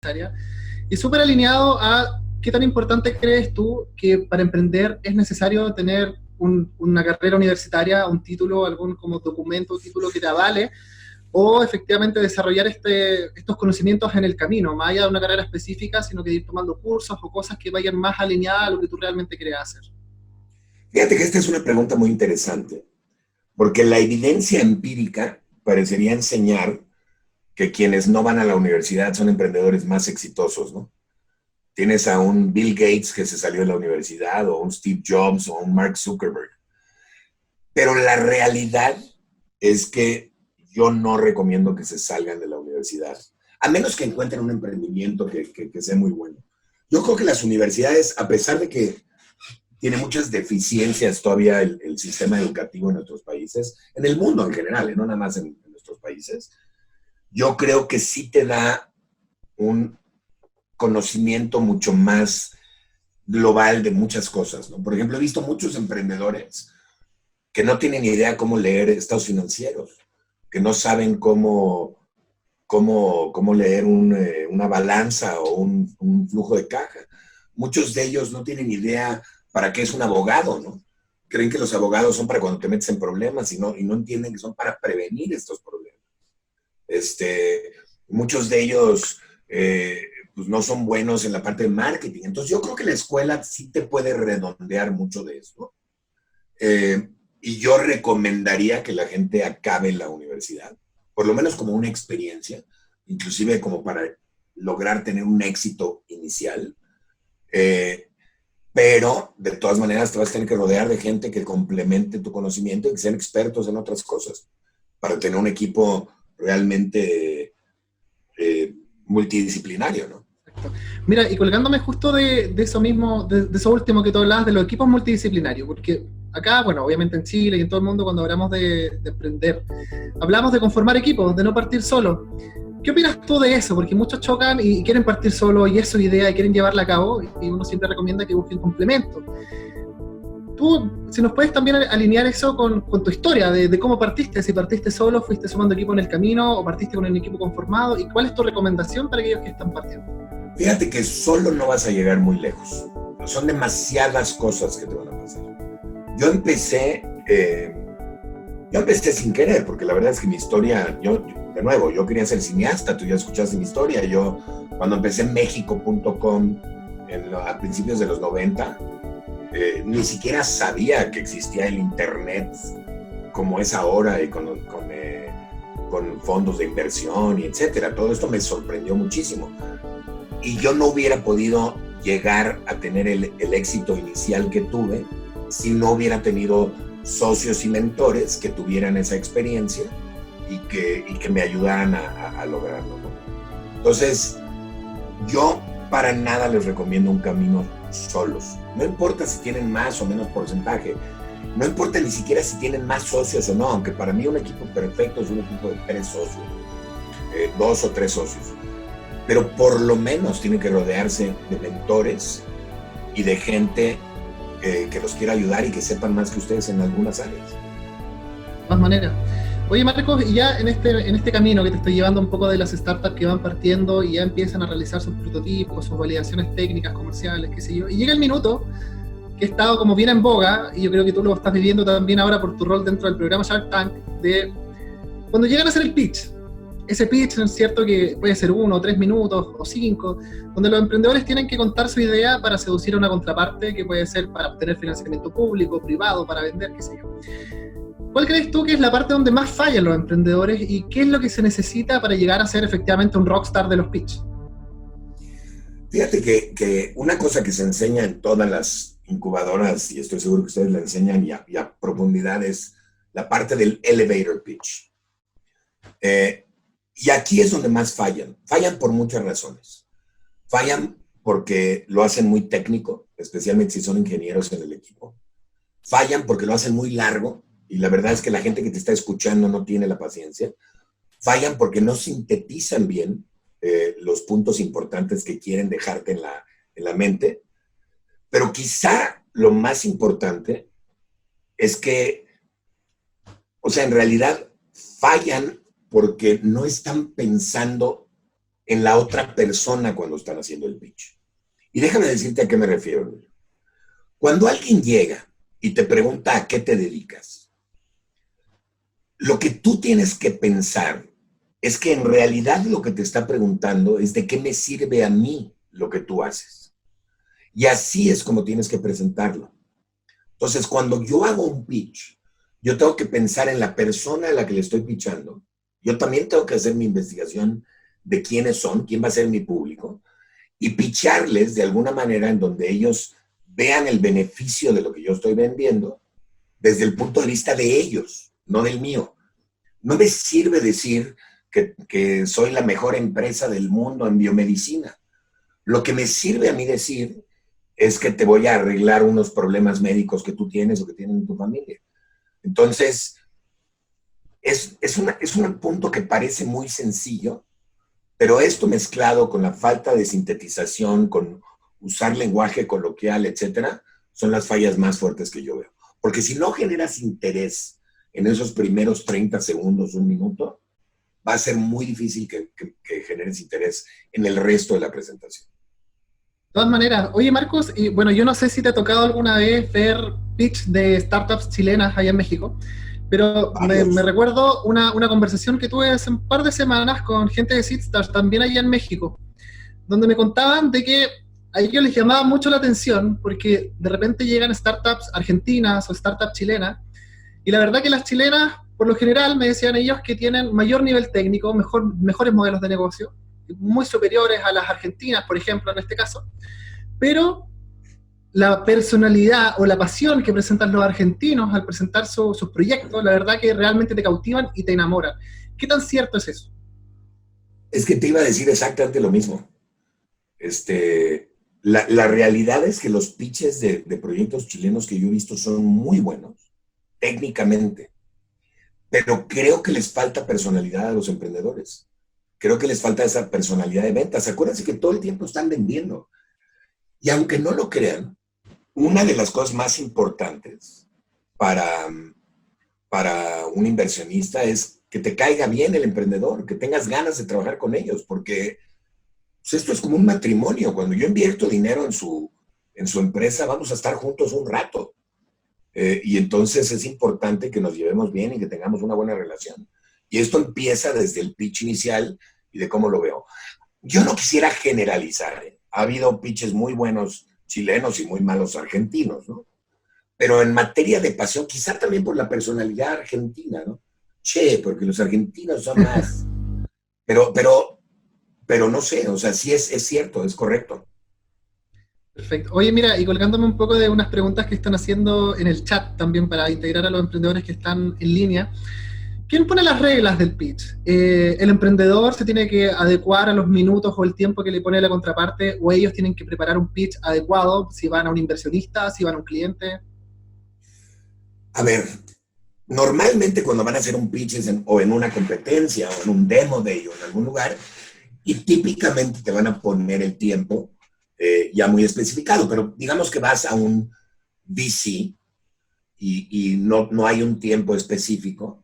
universitaria, y súper alineado a qué tan importante crees tú que para emprender es necesario tener una carrera universitaria, un título, algún como documento, título que te avale, o efectivamente desarrollar estos conocimientos en el camino, más allá de una carrera específica, sino que ir tomando cursos o cosas que vayan más alineadas a lo que tú realmente quieres hacer. Fíjate que esta es una pregunta muy interesante, porque la evidencia empírica parecería enseñar que quienes no van a la universidad son emprendedores más exitosos, ¿no? Tienes a un Bill Gates que se salió de la universidad, o un Steve Jobs, o un Mark Zuckerberg. Pero la realidad es que yo no recomiendo que se salgan de la universidad, a menos que encuentren un emprendimiento que sea muy bueno. Yo creo que las universidades, a pesar de que tiene muchas deficiencias todavía el sistema educativo en nuestros países, en el mundo en general, no nada más en nuestros países, yo creo que sí te da un conocimiento mucho más global de muchas cosas, ¿no? Por ejemplo, he visto muchos emprendedores que no tienen ni idea cómo leer estados financieros, que no saben cómo leer una balanza o un flujo de caja. Muchos de ellos no tienen idea para qué es un abogado, ¿no? Creen que los abogados son para cuando te metes en problemas y no entienden que son para prevenir estos problemas. Muchos de ellos pues no son buenos en la parte de marketing. Entonces yo creo que la escuela sí te puede redondear mucho de eso. Y yo recomendaría que la gente acabe la universidad, por lo menos como una experiencia, inclusive como para lograr tener un éxito inicial. Pero de todas maneras te vas a tener que rodear de gente que complemente tu conocimiento y que sean expertos en otras cosas para tener un equipo realmente multidisciplinario, ¿no? Mira, y colgándome justo de eso mismo, de eso último que tú hablabas, de los equipos multidisciplinarios, porque acá, bueno, obviamente en Chile y en todo el mundo cuando hablamos de emprender, hablamos de conformar equipos, de no partir solo. ¿Qué opinas tú de eso? Porque muchos chocan y quieren partir solo y es su idea y quieren llevarla a cabo, y uno siempre recomienda que busquen complemento. Tú, si nos puedes también alinear eso con tu historia, de cómo partiste, si partiste solo, fuiste sumando equipo en el camino o partiste con un equipo conformado, y cuál es tu recomendación para aquellos que están partiendo. Fíjate que solo no vas a llegar muy lejos. Son demasiadas cosas que te van a pasar. Yo empecé sin querer, porque la verdad es que mi historia, de nuevo, yo quería ser cineasta, tú ya escuchaste mi historia. Yo, cuando empecé en México.com a principios de los 90, ni siquiera sabía que existía el internet como es ahora y con fondos de inversión y etcétera. Todo esto me sorprendió muchísimo. Y yo no hubiera podido llegar a tener el éxito inicial que tuve si no hubiera tenido socios y mentores que tuvieran esa experiencia y que me ayudaran a lograrlo, ¿no? Entonces, yo para nada les recomiendo un camino solos. No importa si tienen más o menos porcentaje. No importa ni siquiera si tienen más socios o no, aunque para mí un equipo perfecto es un equipo de 3 socios, 2 o 3 socios. Pero por lo menos tienen que rodearse de mentores y de gente que los quiera ayudar y que sepan más que ustedes en algunas áreas. De todas maneras. Oye, Marcos, y ya en este camino que te estoy llevando un poco de las startups que van partiendo y ya empiezan a realizar sus prototipos, sus validaciones técnicas, comerciales, qué sé yo, y llega el minuto que ha estado como bien en boga, y yo creo que tú lo estás viviendo también ahora por tu rol dentro del programa Shark Tank, de cuando llegan a hacer el pitch. Ese pitch, ¿no es cierto?, que puede ser 1 o 3 minutos o 5, donde los emprendedores tienen que contar su idea para seducir a una contraparte que puede ser para obtener financiamiento público, privado, para vender, qué sé yo. ¿Cuál crees tú que es la parte donde más fallan los emprendedores y qué es lo que se necesita para llegar a ser efectivamente un rockstar de los pitch? Fíjate que una cosa que se enseña en todas las incubadoras, y estoy seguro que ustedes la enseñan y a profundidad, es la parte del elevator pitch. Y aquí es donde más fallan. Fallan por muchas razones. Fallan porque lo hacen muy técnico, especialmente si son ingenieros en el equipo. Fallan porque lo hacen muy largo, y la verdad es que la gente que te está escuchando no tiene la paciencia. Fallan porque no sintetizan bien los puntos importantes que quieren dejarte en la mente. Pero quizá lo más importante es que, o sea, en realidad fallan porque no están pensando en la otra persona cuando están haciendo el pitch. Y déjame decirte a qué me refiero. Cuando alguien llega y te pregunta a qué te dedicas, lo que tú tienes que pensar es que en realidad lo que te está preguntando es de qué me sirve a mí lo que tú haces. Y así es como tienes que presentarlo. Entonces, cuando yo hago un pitch, yo tengo que pensar en la persona a la que le estoy pitchando. Yo también tengo que hacer mi investigación de quiénes son, quién va a ser mi público, y pitcharles de alguna manera en donde ellos vean el beneficio de lo que yo estoy vendiendo desde el punto de vista de ellos, no del mío. No me sirve decir que soy la mejor empresa del mundo en biomedicina. Lo que me sirve a mí decir es que te voy a arreglar unos problemas médicos que tú tienes o que tienen en tu familia. Entonces, es un punto que parece muy sencillo, pero esto mezclado con la falta de sintetización, con usar lenguaje coloquial, etcétera, son las fallas más fuertes que yo veo. Porque si no generas interés en esos primeros 30 segundos, un minuto, va a ser muy difícil que generes interés en el resto de la presentación. De todas maneras, oye Marcos, y bueno, yo no sé si te ha tocado alguna vez ver pitch de startups chilenas allá en México, pero me recuerdo una conversación que tuve hace un par de semanas con gente de Seedstars, también allá en México, donde me contaban de que a ellos les llamaba mucho la atención porque de repente llegan startups argentinas o startups chilenas, y la verdad que las chilenas, por lo general, me decían ellos que tienen mayor nivel técnico, mejores modelos de negocio, muy superiores a las argentinas, por ejemplo, en este caso, pero la personalidad o la pasión que presentan los argentinos al presentar sus proyectos, la verdad que realmente te cautivan y te enamoran. ¿Qué tan cierto es eso? Es que te iba a decir exactamente lo mismo. La realidad es que los pitches de proyectos chilenos que yo he visto son muy buenos, técnicamente, pero creo que les falta personalidad a los emprendedores. Creo que les falta esa personalidad de ventas. Acuérdense que todo el tiempo están vendiendo. Y aunque no lo crean, una de las cosas más importantes para un inversionista es que te caiga bien el emprendedor, que tengas ganas de trabajar con ellos, porque pues, esto es como un matrimonio. Cuando yo invierto dinero en su empresa, vamos a estar juntos un rato. Y entonces es importante que nos llevemos bien y que tengamos una buena relación. Y esto empieza desde el pitch inicial y de cómo lo veo. Yo no quisiera generalizar. Ha habido pitches muy buenos chilenos y muy malos argentinos, ¿no? Pero en materia de pasión, quizá también por la personalidad argentina, ¿no? Che, porque los argentinos son más. Pero no sé, o sea, sí es cierto, es correcto. Perfecto. Oye, mira, y colgándome un poco de unas preguntas que están haciendo en el chat también para integrar a los emprendedores que están en línea. ¿Quién pone las reglas del pitch? ¿El emprendedor se tiene que adecuar a los minutos o el tiempo que le pone la contraparte? ¿O ellos tienen que preparar un pitch adecuado si van a un inversionista, si van a un cliente? A ver, normalmente cuando van a hacer un pitch o en una competencia o en un demo de ello en algún lugar, y típicamente te van a poner el tiempo ya muy especificado, pero digamos que vas a un VC y no hay un tiempo específico.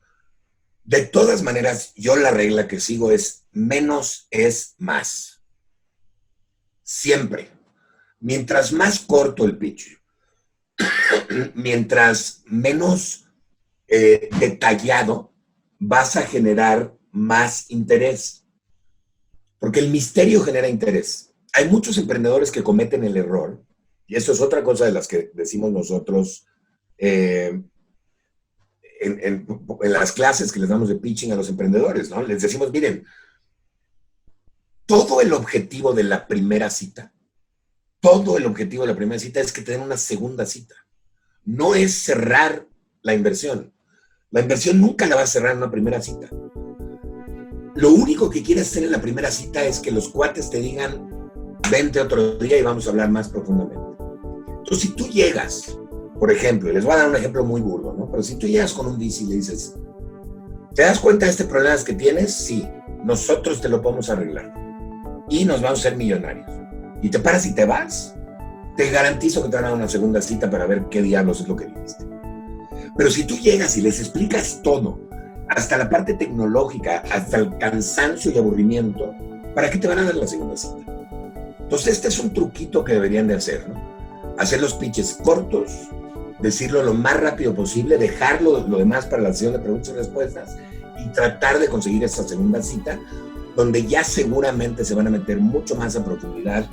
De todas maneras, yo la regla que sigo es menos es más. Siempre. Mientras más corto el pitch, mientras menos detallado, vas a generar más interés. Porque el misterio genera interés. Hay muchos emprendedores que cometen el error, y eso es otra cosa de las que decimos nosotros en las clases que les damos de pitching a los emprendedores, ¿no? Les decimos, miren, todo el objetivo de la primera cita es que te den una segunda cita. No es cerrar la inversión. La inversión nunca la va a cerrar en una primera cita. Lo único que quieres hacer en la primera cita es que los cuates te digan, vente otro día y vamos a hablar más profundamente. Entonces, si tú llegas, por ejemplo, y les voy a dar un ejemplo muy burdo, ¿no? Pero si tú llegas con un VC y le dices, ¿te das cuenta de este problema que tienes? Sí, nosotros te lo podemos arreglar y nos vamos a ser millonarios. Y te paras y te vas, te garantizo que te van a dar una segunda cita para ver qué diablos es lo que dijiste. Pero si tú llegas y les explicas todo, hasta la parte tecnológica, hasta el cansancio y aburrimiento, ¿para qué te van a dar la segunda cita? Entonces, este es un truquito que deberían de hacer, ¿no? Hacer los pitches cortos, decirlo lo más rápido posible, dejarlo lo demás para la sesión de preguntas y respuestas y tratar de conseguir esa segunda cita, donde ya seguramente se van a meter mucho más a profundidad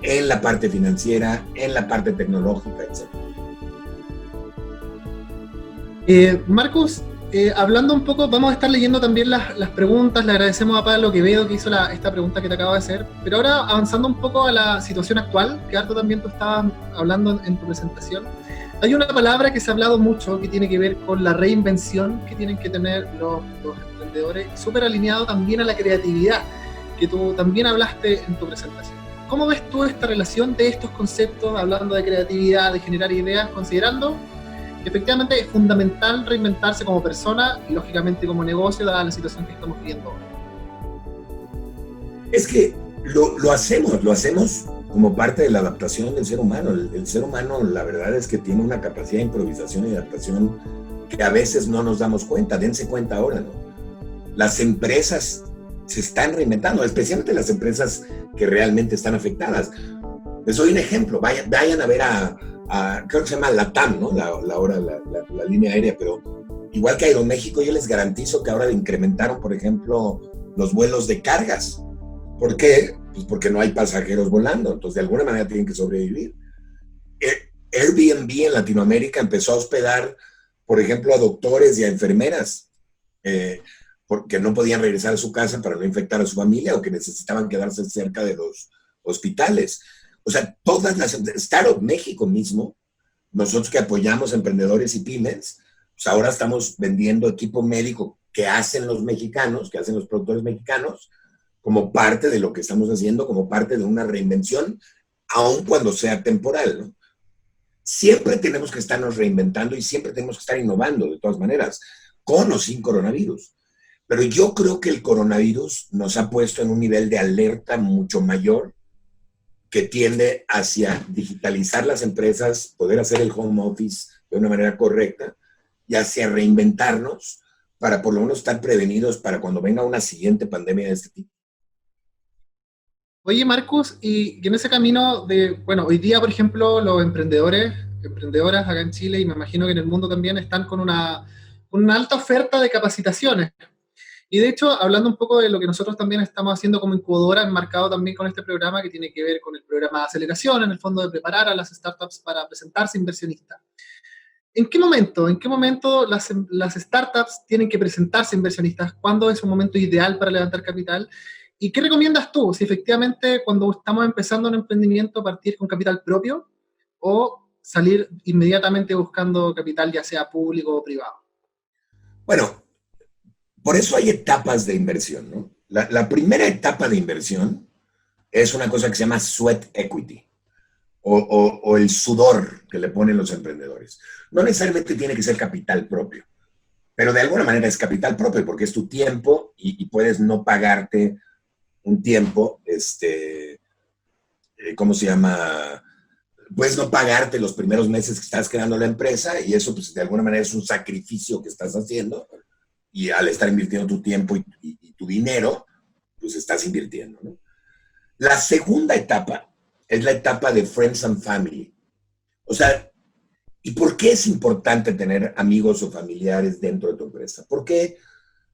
en la parte financiera, en la parte tecnológica, etc. Marcus, hablando un poco, vamos a estar leyendo también las preguntas. Le agradecemos a Pablo Quevedo que hizo esta pregunta que te acabo de hacer. Pero ahora, avanzando un poco a la situación actual, que harto también tú estabas hablando en tu presentación, hay una palabra que se ha hablado mucho que tiene que ver con la reinvención que tienen que tener los emprendedores, súper alineado también a la creatividad, que tú también hablaste en tu presentación. ¿Cómo ves tú esta relación de estos conceptos, hablando de creatividad, de generar ideas, considerando que efectivamente es fundamental reinventarse como persona y lógicamente como negocio, dada la situación que estamos viviendo ahora? Es que lo hacemos como parte de la adaptación del ser humano. El ser humano, la verdad es que tiene una capacidad de improvisación y adaptación que a veces no nos damos cuenta. Dense cuenta ahora, ¿no? Las empresas se están reinventando, especialmente las empresas que realmente están afectadas. Les doy un ejemplo. Vayan a ver creo que se llama LATAM, ¿no? La línea aérea, pero igual que Aeroméxico, yo les garantizo que ahora incrementaron, por ejemplo, los vuelos de cargas. ¿Por qué? Pues porque no hay pasajeros volando, entonces de alguna manera tienen que sobrevivir. Airbnb en Latinoamérica empezó a hospedar, por ejemplo, a doctores y a enfermeras, porque no podían regresar a su casa para no infectar a su familia o que necesitaban quedarse cerca de los hospitales. O sea, todas las... Startup México mismo, nosotros que apoyamos a emprendedores y pymes, pues ahora estamos vendiendo equipo médico que hacen los mexicanos, que hacen los productores mexicanos, como parte de lo que estamos haciendo, como parte de una reinvención, aun cuando sea temporal, ¿no? Siempre tenemos que estarnos reinventando y siempre tenemos que estar innovando, de todas maneras, con o sin coronavirus. Pero yo creo que el coronavirus nos ha puesto en un nivel de alerta mucho mayor que tiende hacia digitalizar las empresas, poder hacer el home office de una manera correcta y hacia reinventarnos para por lo menos estar prevenidos para cuando venga una siguiente pandemia de este tipo. Oye, Marcus, y en ese camino bueno, hoy día, por ejemplo, los emprendedoras acá en Chile, y me imagino que en el mundo también, están con una alta oferta de capacitaciones. Y de hecho, hablando un poco de lo que nosotros también estamos haciendo como incubadora, enmarcado también con este programa que tiene que ver con el programa de aceleración, en el fondo de preparar a las startups para presentarse inversionistas. ¿En qué momento las startups tienen que presentarse inversionistas? ¿Cuándo es un momento ideal para levantar capital? ¿Y qué recomiendas tú? Si efectivamente cuando estamos empezando un emprendimiento partir con capital propio o salir inmediatamente buscando capital ya sea público o privado. Bueno, por eso hay etapas de inversión, ¿no? La primera etapa de inversión es una cosa que se llama sweat equity o el sudor que le ponen los emprendedores. No necesariamente tiene que ser capital propio, pero de alguna manera es capital propio porque es tu tiempo y puedes no pagarte un tiempo, ¿cómo se llama? Puedes no pagarte los primeros meses que estás creando la empresa y eso pues de alguna manera es un sacrificio que estás haciendo y al estar invirtiendo tu tiempo y tu dinero, pues estás invirtiendo, ¿no? La segunda etapa es la etapa de Friends and Family. O sea, ¿y por qué es importante tener amigos o familiares dentro de tu empresa? ¿Por qué?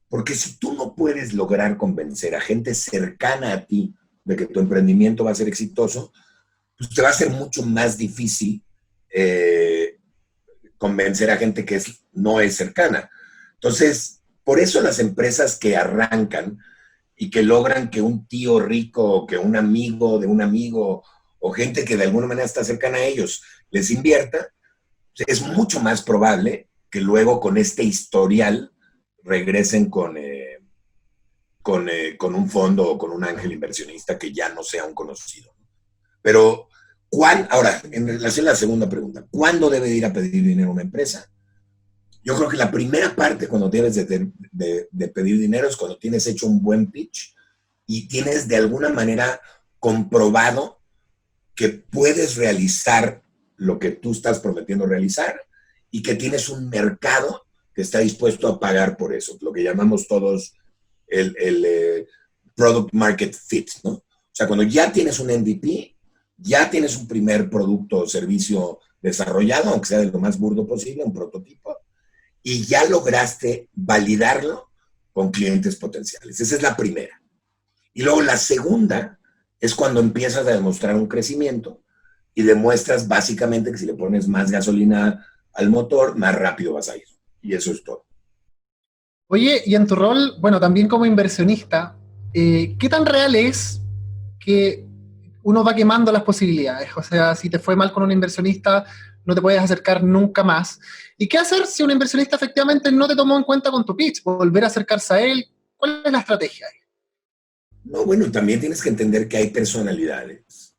Porque si tú no puedes lograr convencer a gente cercana a ti de que tu emprendimiento va a ser exitoso, pues te va a ser mucho más difícil convencer a gente que no es cercana. Entonces, por eso las empresas que arrancan y que logran que un tío rico o que un amigo de un amigo o gente que de alguna manera está cercana a ellos les invierta, es mucho más probable que luego con este historial regresen con un fondo o con un ángel inversionista que ya no sea un conocido. Pero, ahora, en relación a la segunda pregunta, ¿cuándo debe ir a pedir dinero a una empresa? Yo creo que la primera parte cuando debes de pedir dinero es cuando tienes hecho un buen pitch y tienes de alguna manera comprobado que puedes realizar lo que tú estás prometiendo realizar y que tienes un mercado que está dispuesto a pagar por eso, lo que llamamos todos product market fit, ¿no? O sea, cuando ya tienes un MVP, ya tienes un primer producto o servicio desarrollado, aunque sea de lo más burdo posible, un prototipo, y ya lograste validarlo con clientes potenciales. Esa es la primera. Y luego la segunda es cuando empiezas a demostrar un crecimiento y demuestras básicamente que si le pones más gasolina al motor, más rápido vas a ir. Y eso es todo. Oye, y en tu rol, bueno, también como inversionista, ¿qué tan real es que uno va quemando las posibilidades? O sea, si te fue mal con un inversionista, no te puedes acercar nunca más. ¿Y qué hacer si un inversionista efectivamente no te tomó en cuenta con tu pitch? ¿Volver a acercarse a él? ¿Cuál es la estrategia ahí? No, bueno, también tienes que entender que hay personalidades.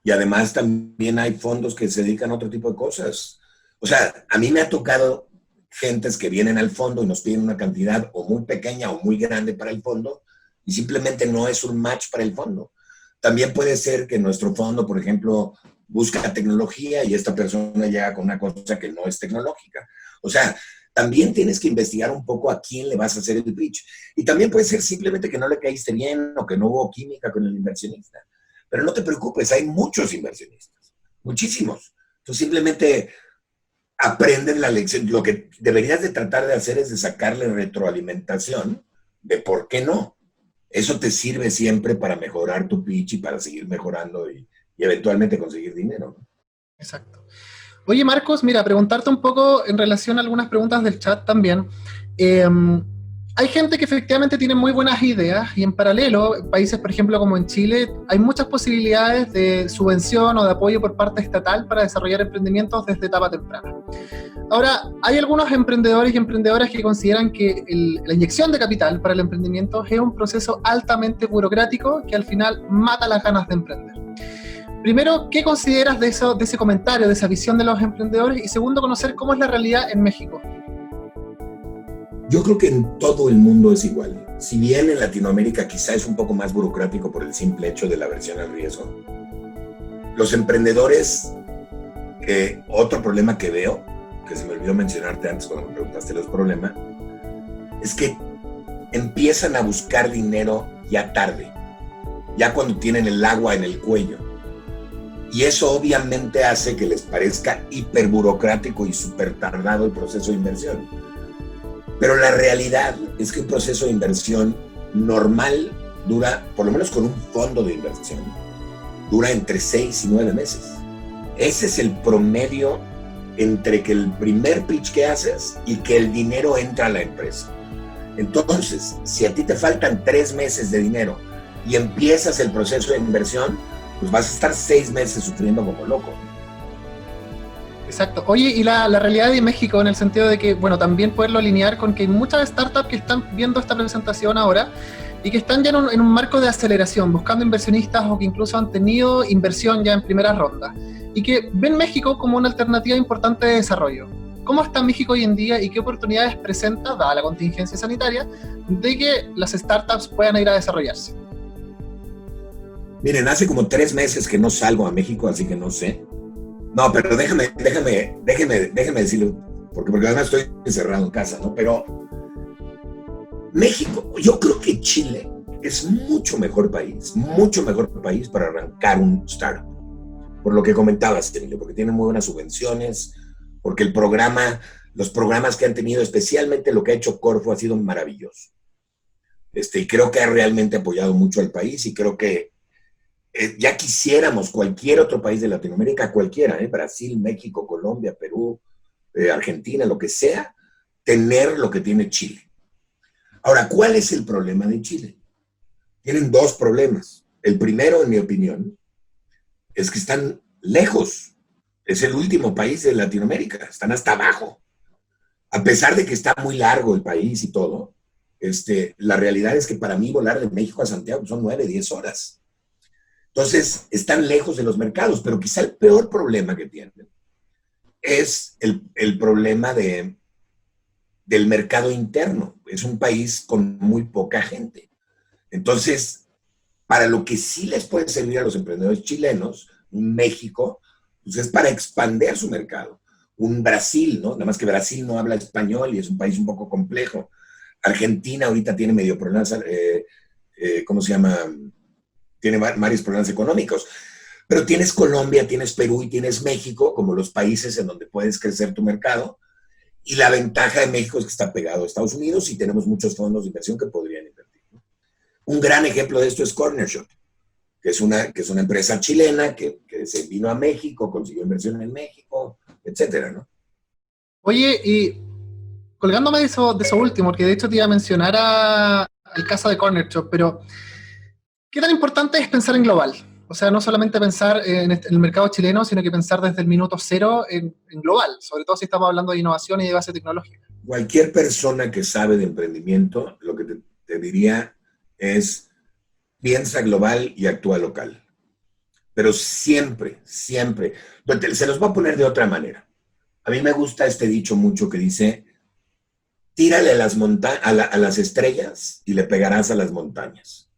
Y además también hay fondos que se dedican a otro tipo de cosas. O sea, a mí me ha tocado gentes que vienen al fondo y nos piden una cantidad o muy pequeña o muy grande para el fondo y simplemente no es un match para el fondo. También puede ser que nuestro fondo, por ejemplo, busca tecnología y esta persona llega con una cosa que no es tecnológica. O sea, también tienes que investigar un poco a quién le vas a hacer el pitch. Y también puede ser simplemente que no le caíste bien o que no hubo química con el inversionista. Pero no te preocupes, hay muchos inversionistas, muchísimos. Entonces simplemente aprenden la lección. Lo que deberías de tratar de hacer es de sacarle retroalimentación de por qué no. Eso te sirve siempre para mejorar tu pitch y para seguir mejorando y eventualmente conseguir dinero, ¿no? Exacto. Oye, Marcos, mira, preguntarte un poco en relación a algunas preguntas del chat también. Eh, Hay gente que efectivamente tiene muy buenas ideas y en paralelo, en países, por ejemplo, como en Chile, hay muchas posibilidades de subvención o de apoyo por parte estatal para desarrollar emprendimientos desde etapa temprana. Ahora, hay algunos emprendedores y emprendedoras que consideran que la inyección de capital para el emprendimiento es un proceso altamente burocrático que al final mata las ganas de emprender. Primero, ¿qué consideras de ese comentario, de esa visión de los emprendedores? Y segundo, conocer cómo es la realidad en México. Yo creo que en todo el mundo es igual. Si bien en Latinoamérica quizá es un poco más burocrático por el simple hecho de la aversión al riesgo, los emprendedores, otro problema que veo, que se me olvidó mencionarte antes cuando me preguntaste los problemas, es que empiezan a buscar dinero ya tarde, ya cuando tienen el agua en el cuello. Y eso obviamente hace que les parezca hiperburocrático y súper tardado el proceso de inversión. Pero la realidad es que un proceso de inversión normal dura, por lo menos con un fondo de inversión, dura entre 6 y 9 meses. Ese es el promedio entre que el primer pitch que haces y que el dinero entra a la empresa. Entonces, si a ti te faltan 3 meses de dinero y empiezas el proceso de inversión, pues vas a estar 6 meses sufriendo como loco. Exacto. Oye, y la realidad de México en el sentido de que, bueno, también poderlo alinear con que hay muchas startups que están viendo esta presentación ahora y que están ya en un marco de aceleración, buscando inversionistas o que incluso han tenido inversión ya en primera ronda y que ven México como una alternativa importante de desarrollo. ¿Cómo está México hoy en día y qué oportunidades presenta, dada la contingencia sanitaria, de que las startups puedan ir a desarrollarse? Miren, hace como 3 meses que no salgo a México, así que no sé. No, pero déjame decirlo, porque además estoy encerrado en casa, ¿no? Pero México, yo creo que Chile es mucho mejor país para arrancar un startup. Por lo que comentabas, Emilio, porque tienen muy buenas subvenciones, porque los programas que han tenido, especialmente lo que ha hecho Corfo, ha sido maravilloso. Y creo que ha realmente apoyado mucho al país y creo que ya quisiéramos cualquier otro país de Latinoamérica, cualquiera, Brasil, México, Colombia, Perú, Argentina, lo que sea, tener lo que tiene Chile. Ahora, ¿cuál es el problema de Chile? Tienen 2 problemas. El primero, en mi opinión, es que están lejos. Es el último país de Latinoamérica, están hasta abajo. A pesar de que está muy largo el país y todo, la realidad es que para mí volar de México a Santiago son 9, 10 horas. Entonces, están lejos de los mercados, pero quizá el peor problema que tienen es el problema del mercado interno. Es un país con muy poca gente. Entonces, para lo que sí les puede servir a los emprendedores chilenos, un México, pues es para expandir su mercado. Un Brasil, ¿no? Nada más que Brasil no habla español y es un país un poco complejo. Argentina ahorita tiene medio problemas ¿cómo se llama? Tiene varios problemas económicos. Pero tienes Colombia, tienes Perú y tienes México como los países en donde puedes crecer tu mercado. Y la ventaja de México es que está pegado a Estados Unidos y tenemos muchos fondos de inversión que podrían invertir, ¿no? Un gran ejemplo de esto es Cornershop, que es una empresa chilena que se vino a México, consiguió inversión en México, etcétera, ¿no? Oye, y colgándome de eso último, porque de hecho te iba a mencionar el caso de Corner Shop, pero ¿qué tan importante es pensar en global? O sea, no solamente pensar en el mercado chileno, sino que pensar desde el minuto cero en global, sobre todo si estamos hablando de innovación y de base tecnológica. Cualquier persona que sabe de emprendimiento, lo que te diría es piensa global y actúa local. Pero siempre, siempre, se los voy a poner de otra manera. A mí me gusta este dicho mucho que dice, tírale a las estrellas y le pegarás a las montañas.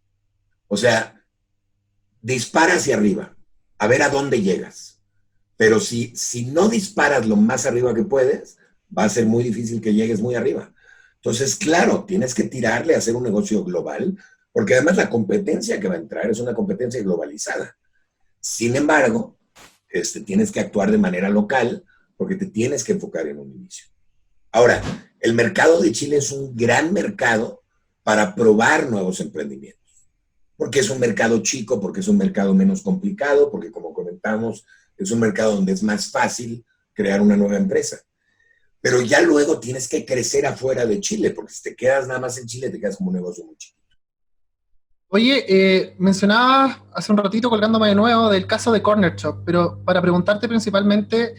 O sea, dispara hacia arriba, a ver a dónde llegas. Pero si no disparas lo más arriba que puedes, va a ser muy difícil que llegues muy arriba. Entonces, claro, tienes que tirarle a hacer un negocio global, porque además la competencia que va a entrar es una competencia globalizada. Sin embargo, tienes que actuar de manera local, porque te tienes que enfocar en un inicio. Ahora, el mercado de Chile es un gran mercado para probar nuevos emprendimientos. Porque es un mercado chico, porque es un mercado menos complicado, porque como comentamos, es un mercado donde es más fácil crear una nueva empresa. Pero ya luego tienes que crecer afuera de Chile, porque si te quedas nada más en Chile, te quedas como un negocio muy chiquito. Oye, mencionabas hace un ratito, colgándome de nuevo, del caso de Corner Shop, pero para preguntarte principalmente,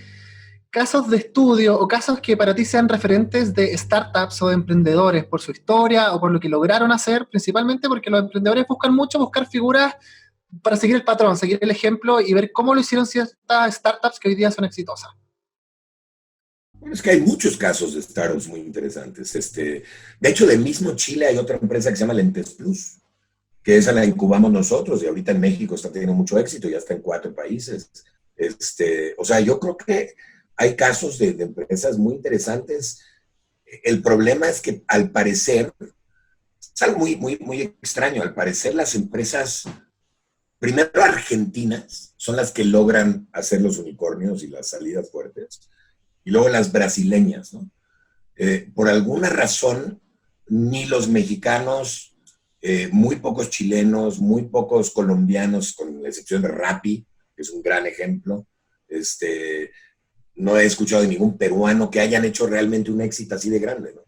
casos de estudio o casos que para ti sean referentes de startups o de emprendedores por su historia o por lo que lograron hacer, principalmente porque los emprendedores buscan mucho buscar figuras para seguir el patrón, seguir el ejemplo y ver cómo lo hicieron ciertas startups que hoy día son exitosas. Bueno, es que hay muchos casos de startups muy interesantes. De hecho, de mismo Chile hay otra empresa que se llama Lentes Plus, que esa la incubamos nosotros y ahorita en México está teniendo mucho éxito, ya está en 4 países. O sea, yo creo que hay casos de empresas muy interesantes. El problema es que al parecer, es algo muy, muy, muy extraño, al parecer las empresas, primero argentinas, son las que logran hacer los unicornios y las salidas fuertes, y luego las brasileñas, ¿no? Por alguna razón, ni los mexicanos, muy pocos chilenos, muy pocos colombianos, con la excepción de Rappi, que es un gran ejemplo, no he escuchado de ningún peruano que hayan hecho realmente un éxito así de grande, ¿no?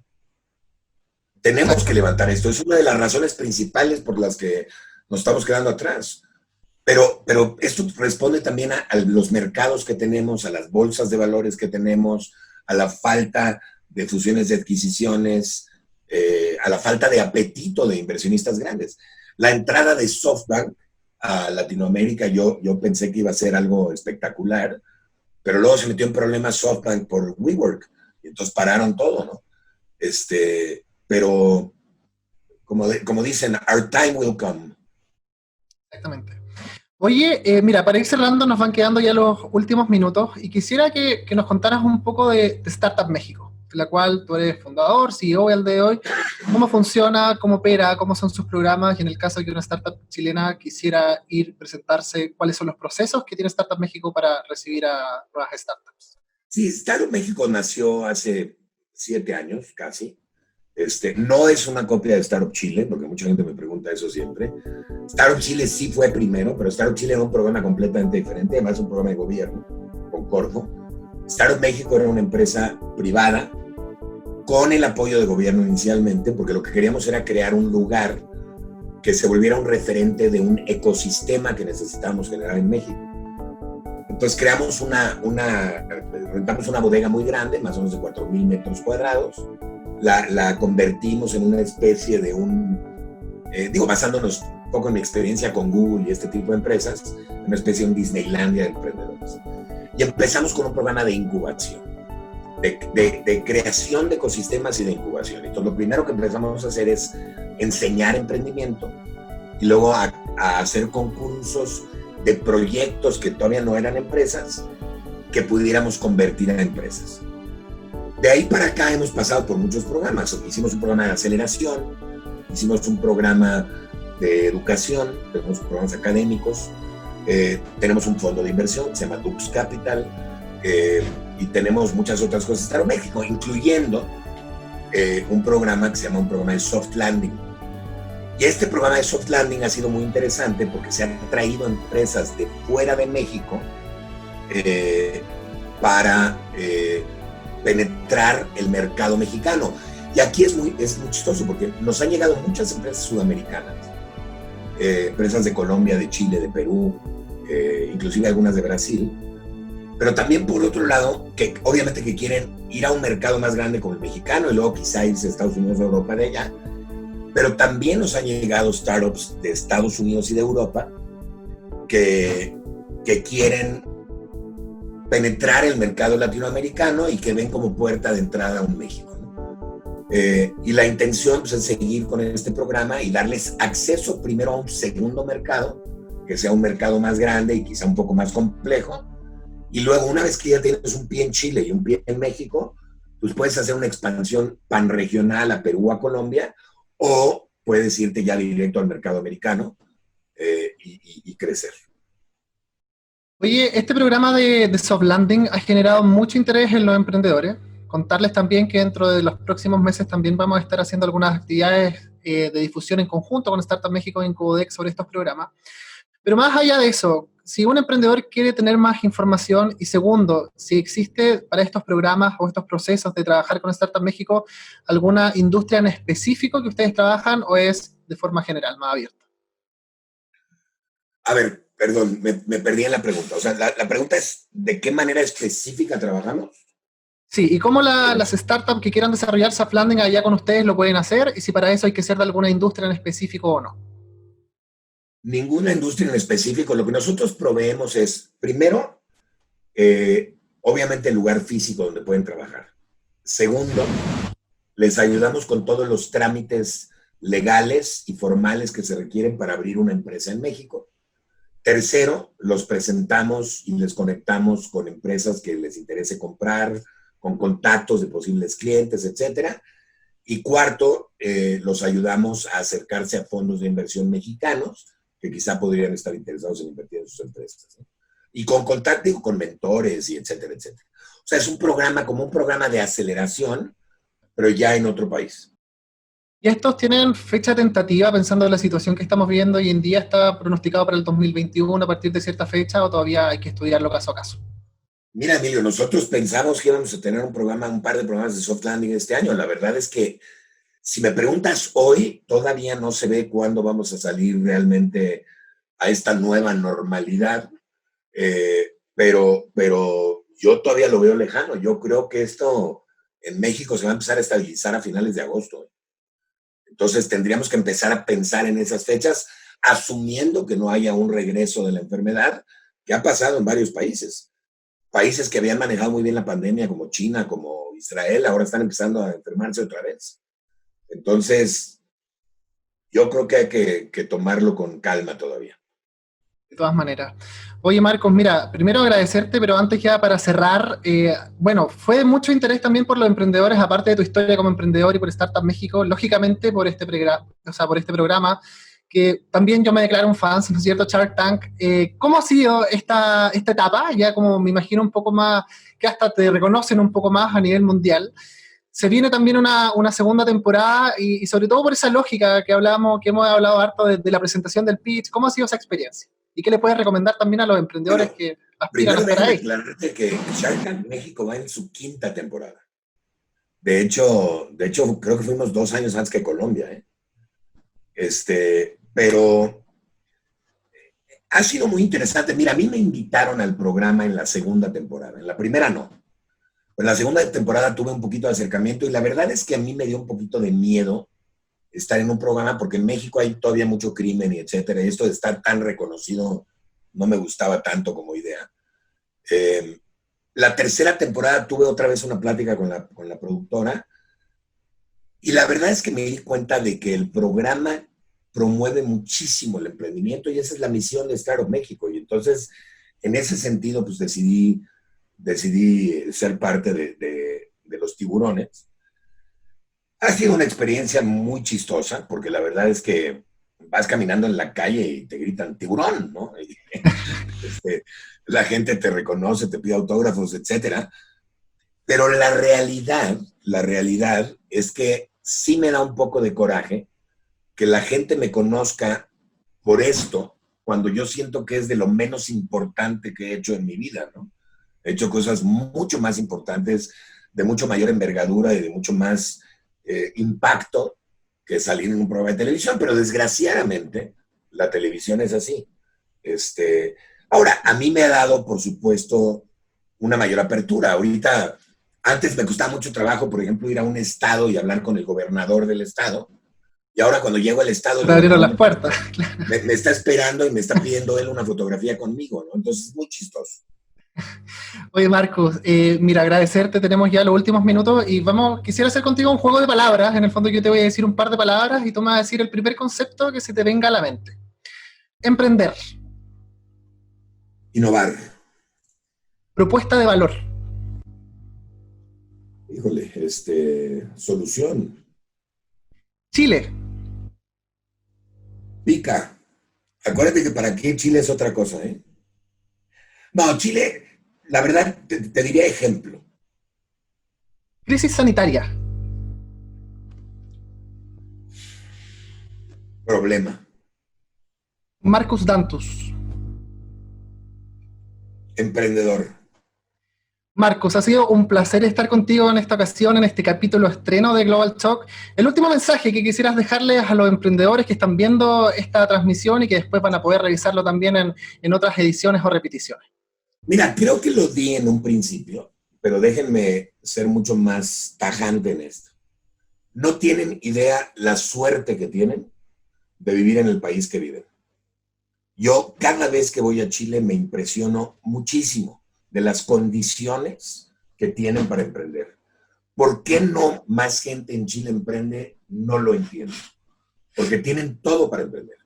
Tenemos que levantar esto. Es una de las razones principales por las que nos estamos quedando atrás. Pero esto responde también a los mercados que tenemos, a las bolsas de valores que tenemos, a la falta de fusiones de adquisiciones, a la falta de apetito de inversionistas grandes. La entrada de SoftBank a Latinoamérica, yo pensé que iba a ser algo espectacular, pero luego se metió en problemas SoftBank por WeWork, y entonces pararon todo, ¿no? Pero, como dicen, our time will come. Exactamente. Oye, mira, para ir cerrando, nos van quedando ya los últimos minutos, y quisiera que nos contaras un poco de Startup México, de la cual tú eres fundador, CEO al día de hoy. ¿Cómo funciona, cómo opera, cómo son sus programas? Y en el caso de que una startup chilena quisiera presentarse, ¿cuáles son los procesos que tiene Startup México para recibir a nuevas startups? Sí, Startup México nació hace 7 años, casi. No es una copia de Startup Chile, porque mucha gente me pregunta eso siempre. Startup Chile sí fue primero, pero Startup Chile era un programa completamente diferente, además un programa de gobierno, con Corfo. Startup México era una empresa privada, con el apoyo de gobierno inicialmente, porque lo que queríamos era crear un lugar que se volviera un referente de un ecosistema que necesitábamos generar en México. Entonces creamos rentamos una bodega muy grande, más o menos de 4,000 metros cuadrados, la convertimos en una especie de basándonos un poco en mi experiencia con Google y este tipo de empresas, una especie de un Disneylandia de emprendedores. Y empezamos con un programa de incubación, de creación de ecosistemas y de incubación. Entonces, lo primero que empezamos a hacer es enseñar emprendimiento y luego a hacer concursos de proyectos que todavía no eran empresas, que pudiéramos convertir en empresas. De ahí para acá hemos pasado por muchos programas. Hicimos un programa de aceleración, hicimos un programa de educación, tenemos programas académicos, tenemos un fondo de inversión, se llama Dux Capital, y tenemos muchas otras cosas en México, incluyendo un programa que se llama un programa de soft landing. Y este programa de soft landing ha sido muy interesante porque se han traído empresas de fuera de México para penetrar el mercado mexicano. Y aquí es muy chistoso porque nos han llegado muchas empresas sudamericanas, empresas de Colombia, de Chile, de Perú, inclusive algunas de Brasil, pero también por otro lado, que obviamente que quieren ir a un mercado más grande como el mexicano y luego quizá irse a Estados Unidos o Europa de allá, pero también nos han llegado startups de Estados Unidos y de Europa que quieren penetrar el mercado latinoamericano y que ven como puerta de entrada a un México, ¿no? Y la intención pues, es seguir con este programa y darles acceso primero a un segundo mercado, que sea un mercado más grande y quizá un poco más complejo, y luego una vez que ya tienes un pie en Chile y un pie en México, pues puedes hacer una expansión panregional a Perú, a Colombia, o puedes irte ya directo al mercado americano y crecer. Oye, este programa de soft landing ha generado mucho interés en los emprendedores. Contarles también que dentro de los próximos meses también vamos a estar haciendo algunas actividades de difusión en conjunto con Startup México y Incubodex sobre estos programas. Pero más allá de eso, si un emprendedor quiere tener más información y segundo, si existe para estos programas o estos procesos de trabajar con Startup México alguna industria en específico que ustedes trabajan o es de forma general, más abierta. A ver, perdón, me perdí en la pregunta. O sea, la pregunta es, ¿de qué manera específica trabajamos? Sí, y cómo las startups que quieran desarrollar soft landing allá con ustedes lo pueden hacer y si para eso hay que ser de alguna industria en específico o no. Ninguna industria en específico. Lo que nosotros proveemos es, primero, obviamente el lugar físico donde pueden trabajar. Segundo, les ayudamos con todos los trámites legales y formales que se requieren para abrir una empresa en México. Tercero, los presentamos y les conectamos con empresas que les interese comprar, con contactos de posibles clientes, etcétera. Y cuarto, los ayudamos a acercarse a fondos de inversión mexicanos que quizá podrían estar interesados en invertir en sus empresas, ¿no? Y con contacto con mentores y etcétera, etcétera. O sea, es un programa como un programa de aceleración, pero ya en otro país. ¿Y estos tienen fecha tentativa pensando en la situación que estamos viviendo hoy en día? ¿Está pronosticado para el 2021 a partir de cierta fecha o todavía hay que estudiarlo caso a caso? Mira, Emilio, nosotros pensamos que íbamos a tener un par de programas de soft landing este año. La verdad es que si me preguntas hoy, todavía no se ve cuándo vamos a salir realmente a esta nueva normalidad, pero yo todavía lo veo lejano. Yo creo que esto en México se va a empezar a estabilizar a finales de agosto. Entonces tendríamos que empezar a pensar en esas fechas, asumiendo que no haya un regreso de la enfermedad, que ha pasado en varios países. Países que habían manejado muy bien la pandemia, como China, como Israel, ahora están empezando a enfermarse otra vez. Entonces, yo creo que hay que tomarlo con calma todavía. De todas maneras. Oye, Marcos, mira, primero agradecerte, pero antes ya para cerrar, bueno, fue de mucho interés también por los emprendedores, aparte de tu historia como emprendedor y por Startup México, lógicamente por este programa, que también yo me declaro un fan, ¿no es cierto? Shark Tank. ¿Cómo ha sido esta etapa? Ya como me imagino un poco más, que hasta te reconocen un poco más a nivel mundial. Se viene también una segunda temporada y sobre todo por esa lógica que hemos hablado harto de la presentación del pitch. ¿Cómo ha sido esa experiencia? ¿Y qué le puedes recomendar también a los emprendedores que aspiran a estar ahí? Primero, aclararte que Shark Tank México va en su 5ª temporada. De hecho, creo que fuimos 2 años antes que Colombia, ¿eh? Pero ha sido muy interesante. Mira, a mí me invitaron al programa en la 2ª temporada. En la primera no. En la 2ª temporada tuve un poquito de acercamiento y la verdad es que a mí me dio un poquito de miedo estar en un programa porque en México hay todavía mucho crimen y etcétera. Y esto de estar tan reconocido no me gustaba tanto como idea. La 3ª temporada tuve otra vez una plática con la productora y la verdad es que me di cuenta de que el programa promueve muchísimo el emprendimiento y esa es la misión de Startup México. Y entonces, en ese sentido, pues decidí ser parte de los tiburones. Ha sido una experiencia muy chistosa, porque la verdad es que vas caminando en la calle y te gritan tiburón, ¿no? La gente te reconoce, te pide autógrafos, etcétera. Pero la realidad es que sí me da un poco de coraje que la gente me conozca por esto, cuando yo siento que es de lo menos importante que he hecho en mi vida, ¿no? He hecho cosas mucho más importantes, de mucho mayor envergadura y de mucho más impacto que salir en un programa de televisión, pero desgraciadamente la televisión es así. Ahora, a mí me ha dado, por supuesto, una mayor apertura. Ahorita, antes me costaba mucho trabajo, por ejemplo, ir a un estado y hablar con el gobernador del estado. Y ahora cuando llego al estado... Te abrieron las puertas. Me está esperando y me está pidiendo él una fotografía conmigo, ¿no? Entonces es muy chistoso. Oye, Marcos, mira, agradecerte, tenemos ya los últimos minutos y quisiera hacer contigo un juego de palabras. En el fondo yo te voy a decir un par de palabras y tú me vas a decir el primer concepto que se te venga a la mente. Emprender. Innovar. Propuesta de valor. Híjole, solución. Chile. Pica. Acuérdate que para qué Chile es otra cosa, ¿eh? No, Chile, la verdad, te diría ejemplo. Crisis sanitaria. Problema. Marcus Dantus. Emprendedor. Marcos, ha sido un placer estar contigo en esta ocasión, en este capítulo estreno de Global Talk. El último mensaje que quisieras dejarles a los emprendedores que están viendo esta transmisión y que después van a poder revisarlo también en otras ediciones o repeticiones. Mira, creo que lo di en un principio, pero déjenme ser mucho más tajante en esto. No tienen idea la suerte que tienen de vivir en el país que viven. Yo cada vez que voy a Chile me impresiono muchísimo de las condiciones que tienen para emprender. ¿Por qué no más gente en Chile emprende? No lo entiendo. Porque tienen todo para emprender.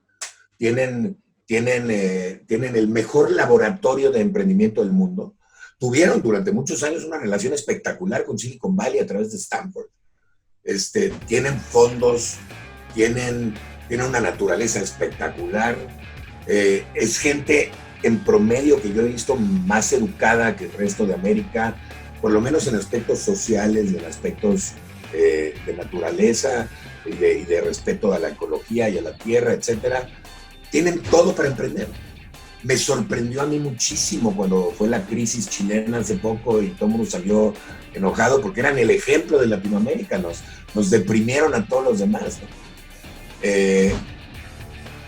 Tienen el mejor laboratorio de emprendimiento del mundo. Tuvieron durante muchos años una relación espectacular con Silicon Valley a través de Stanford. Tienen fondos, tienen una naturaleza espectacular. Es gente en promedio que yo he visto más educada que el resto de América, por lo menos en aspectos sociales y en aspectos de naturaleza y de respeto a la ecología y a la tierra, etcétera. Tienen todo para emprender. Me sorprendió a mí muchísimo cuando fue la crisis chilena hace poco y todo el mundo salió enojado porque eran el ejemplo de Latinoamérica, nos deprimieron a todos los demás, ¿no?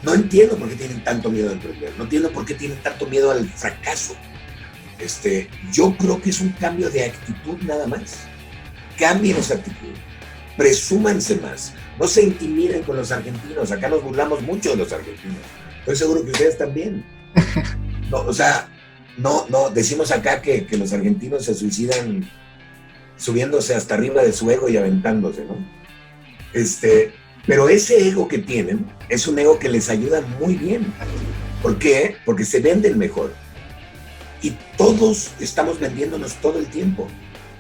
No entiendo por qué tienen tanto miedo a emprender, no entiendo por qué tienen tanto miedo al fracaso. Yo creo que es un cambio de actitud nada más. Cambien esa actitud, presúmanse más, no se intimiden con los argentinos. Acá nos burlamos mucho de los argentinos, estoy seguro que ustedes también. No, decimos acá que los argentinos se suicidan subiéndose hasta arriba de su ego y aventándose, ¿no? Pero ese ego que tienen es un ego que les ayuda muy bien. ¿Por qué? Porque se venden mejor. Y todos estamos vendiéndonos todo el tiempo.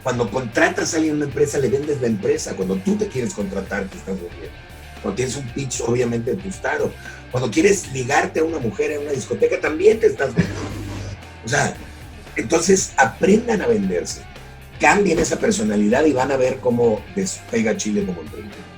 Cuando contratas a alguien en una empresa, le vendes la empresa. Cuando tú te quieres contratar, te estás vendiendo. Cuando tienes un pitch, obviamente, de tu staro. Cuando quieres ligarte a una mujer en una discoteca, también te estás vendiendo. Entonces, aprendan a venderse. Cambien esa personalidad y van a ver cómo despega Chile como emprendedor.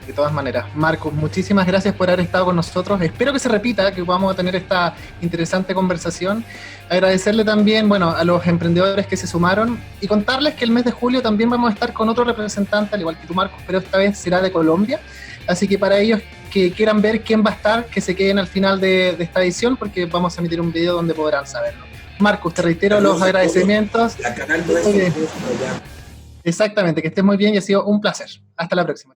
De todas maneras, Marcos, muchísimas gracias por haber estado con nosotros. Espero que se repita, que podamos tener esta interesante conversación. Agradecerle también, a los emprendedores que se sumaron y contarles que el mes de julio también vamos a estar con otro representante, al igual que tú, Marcos, pero esta vez será de Colombia. Así que para ellos que quieran ver quién va a estar, que se queden al final de esta edición, porque vamos a emitir un video donde podrán saberlo. Marcos, te reitero los agradecimientos. La canal nuestro. Exactamente, que estés muy bien y ha sido un placer. Hasta la próxima.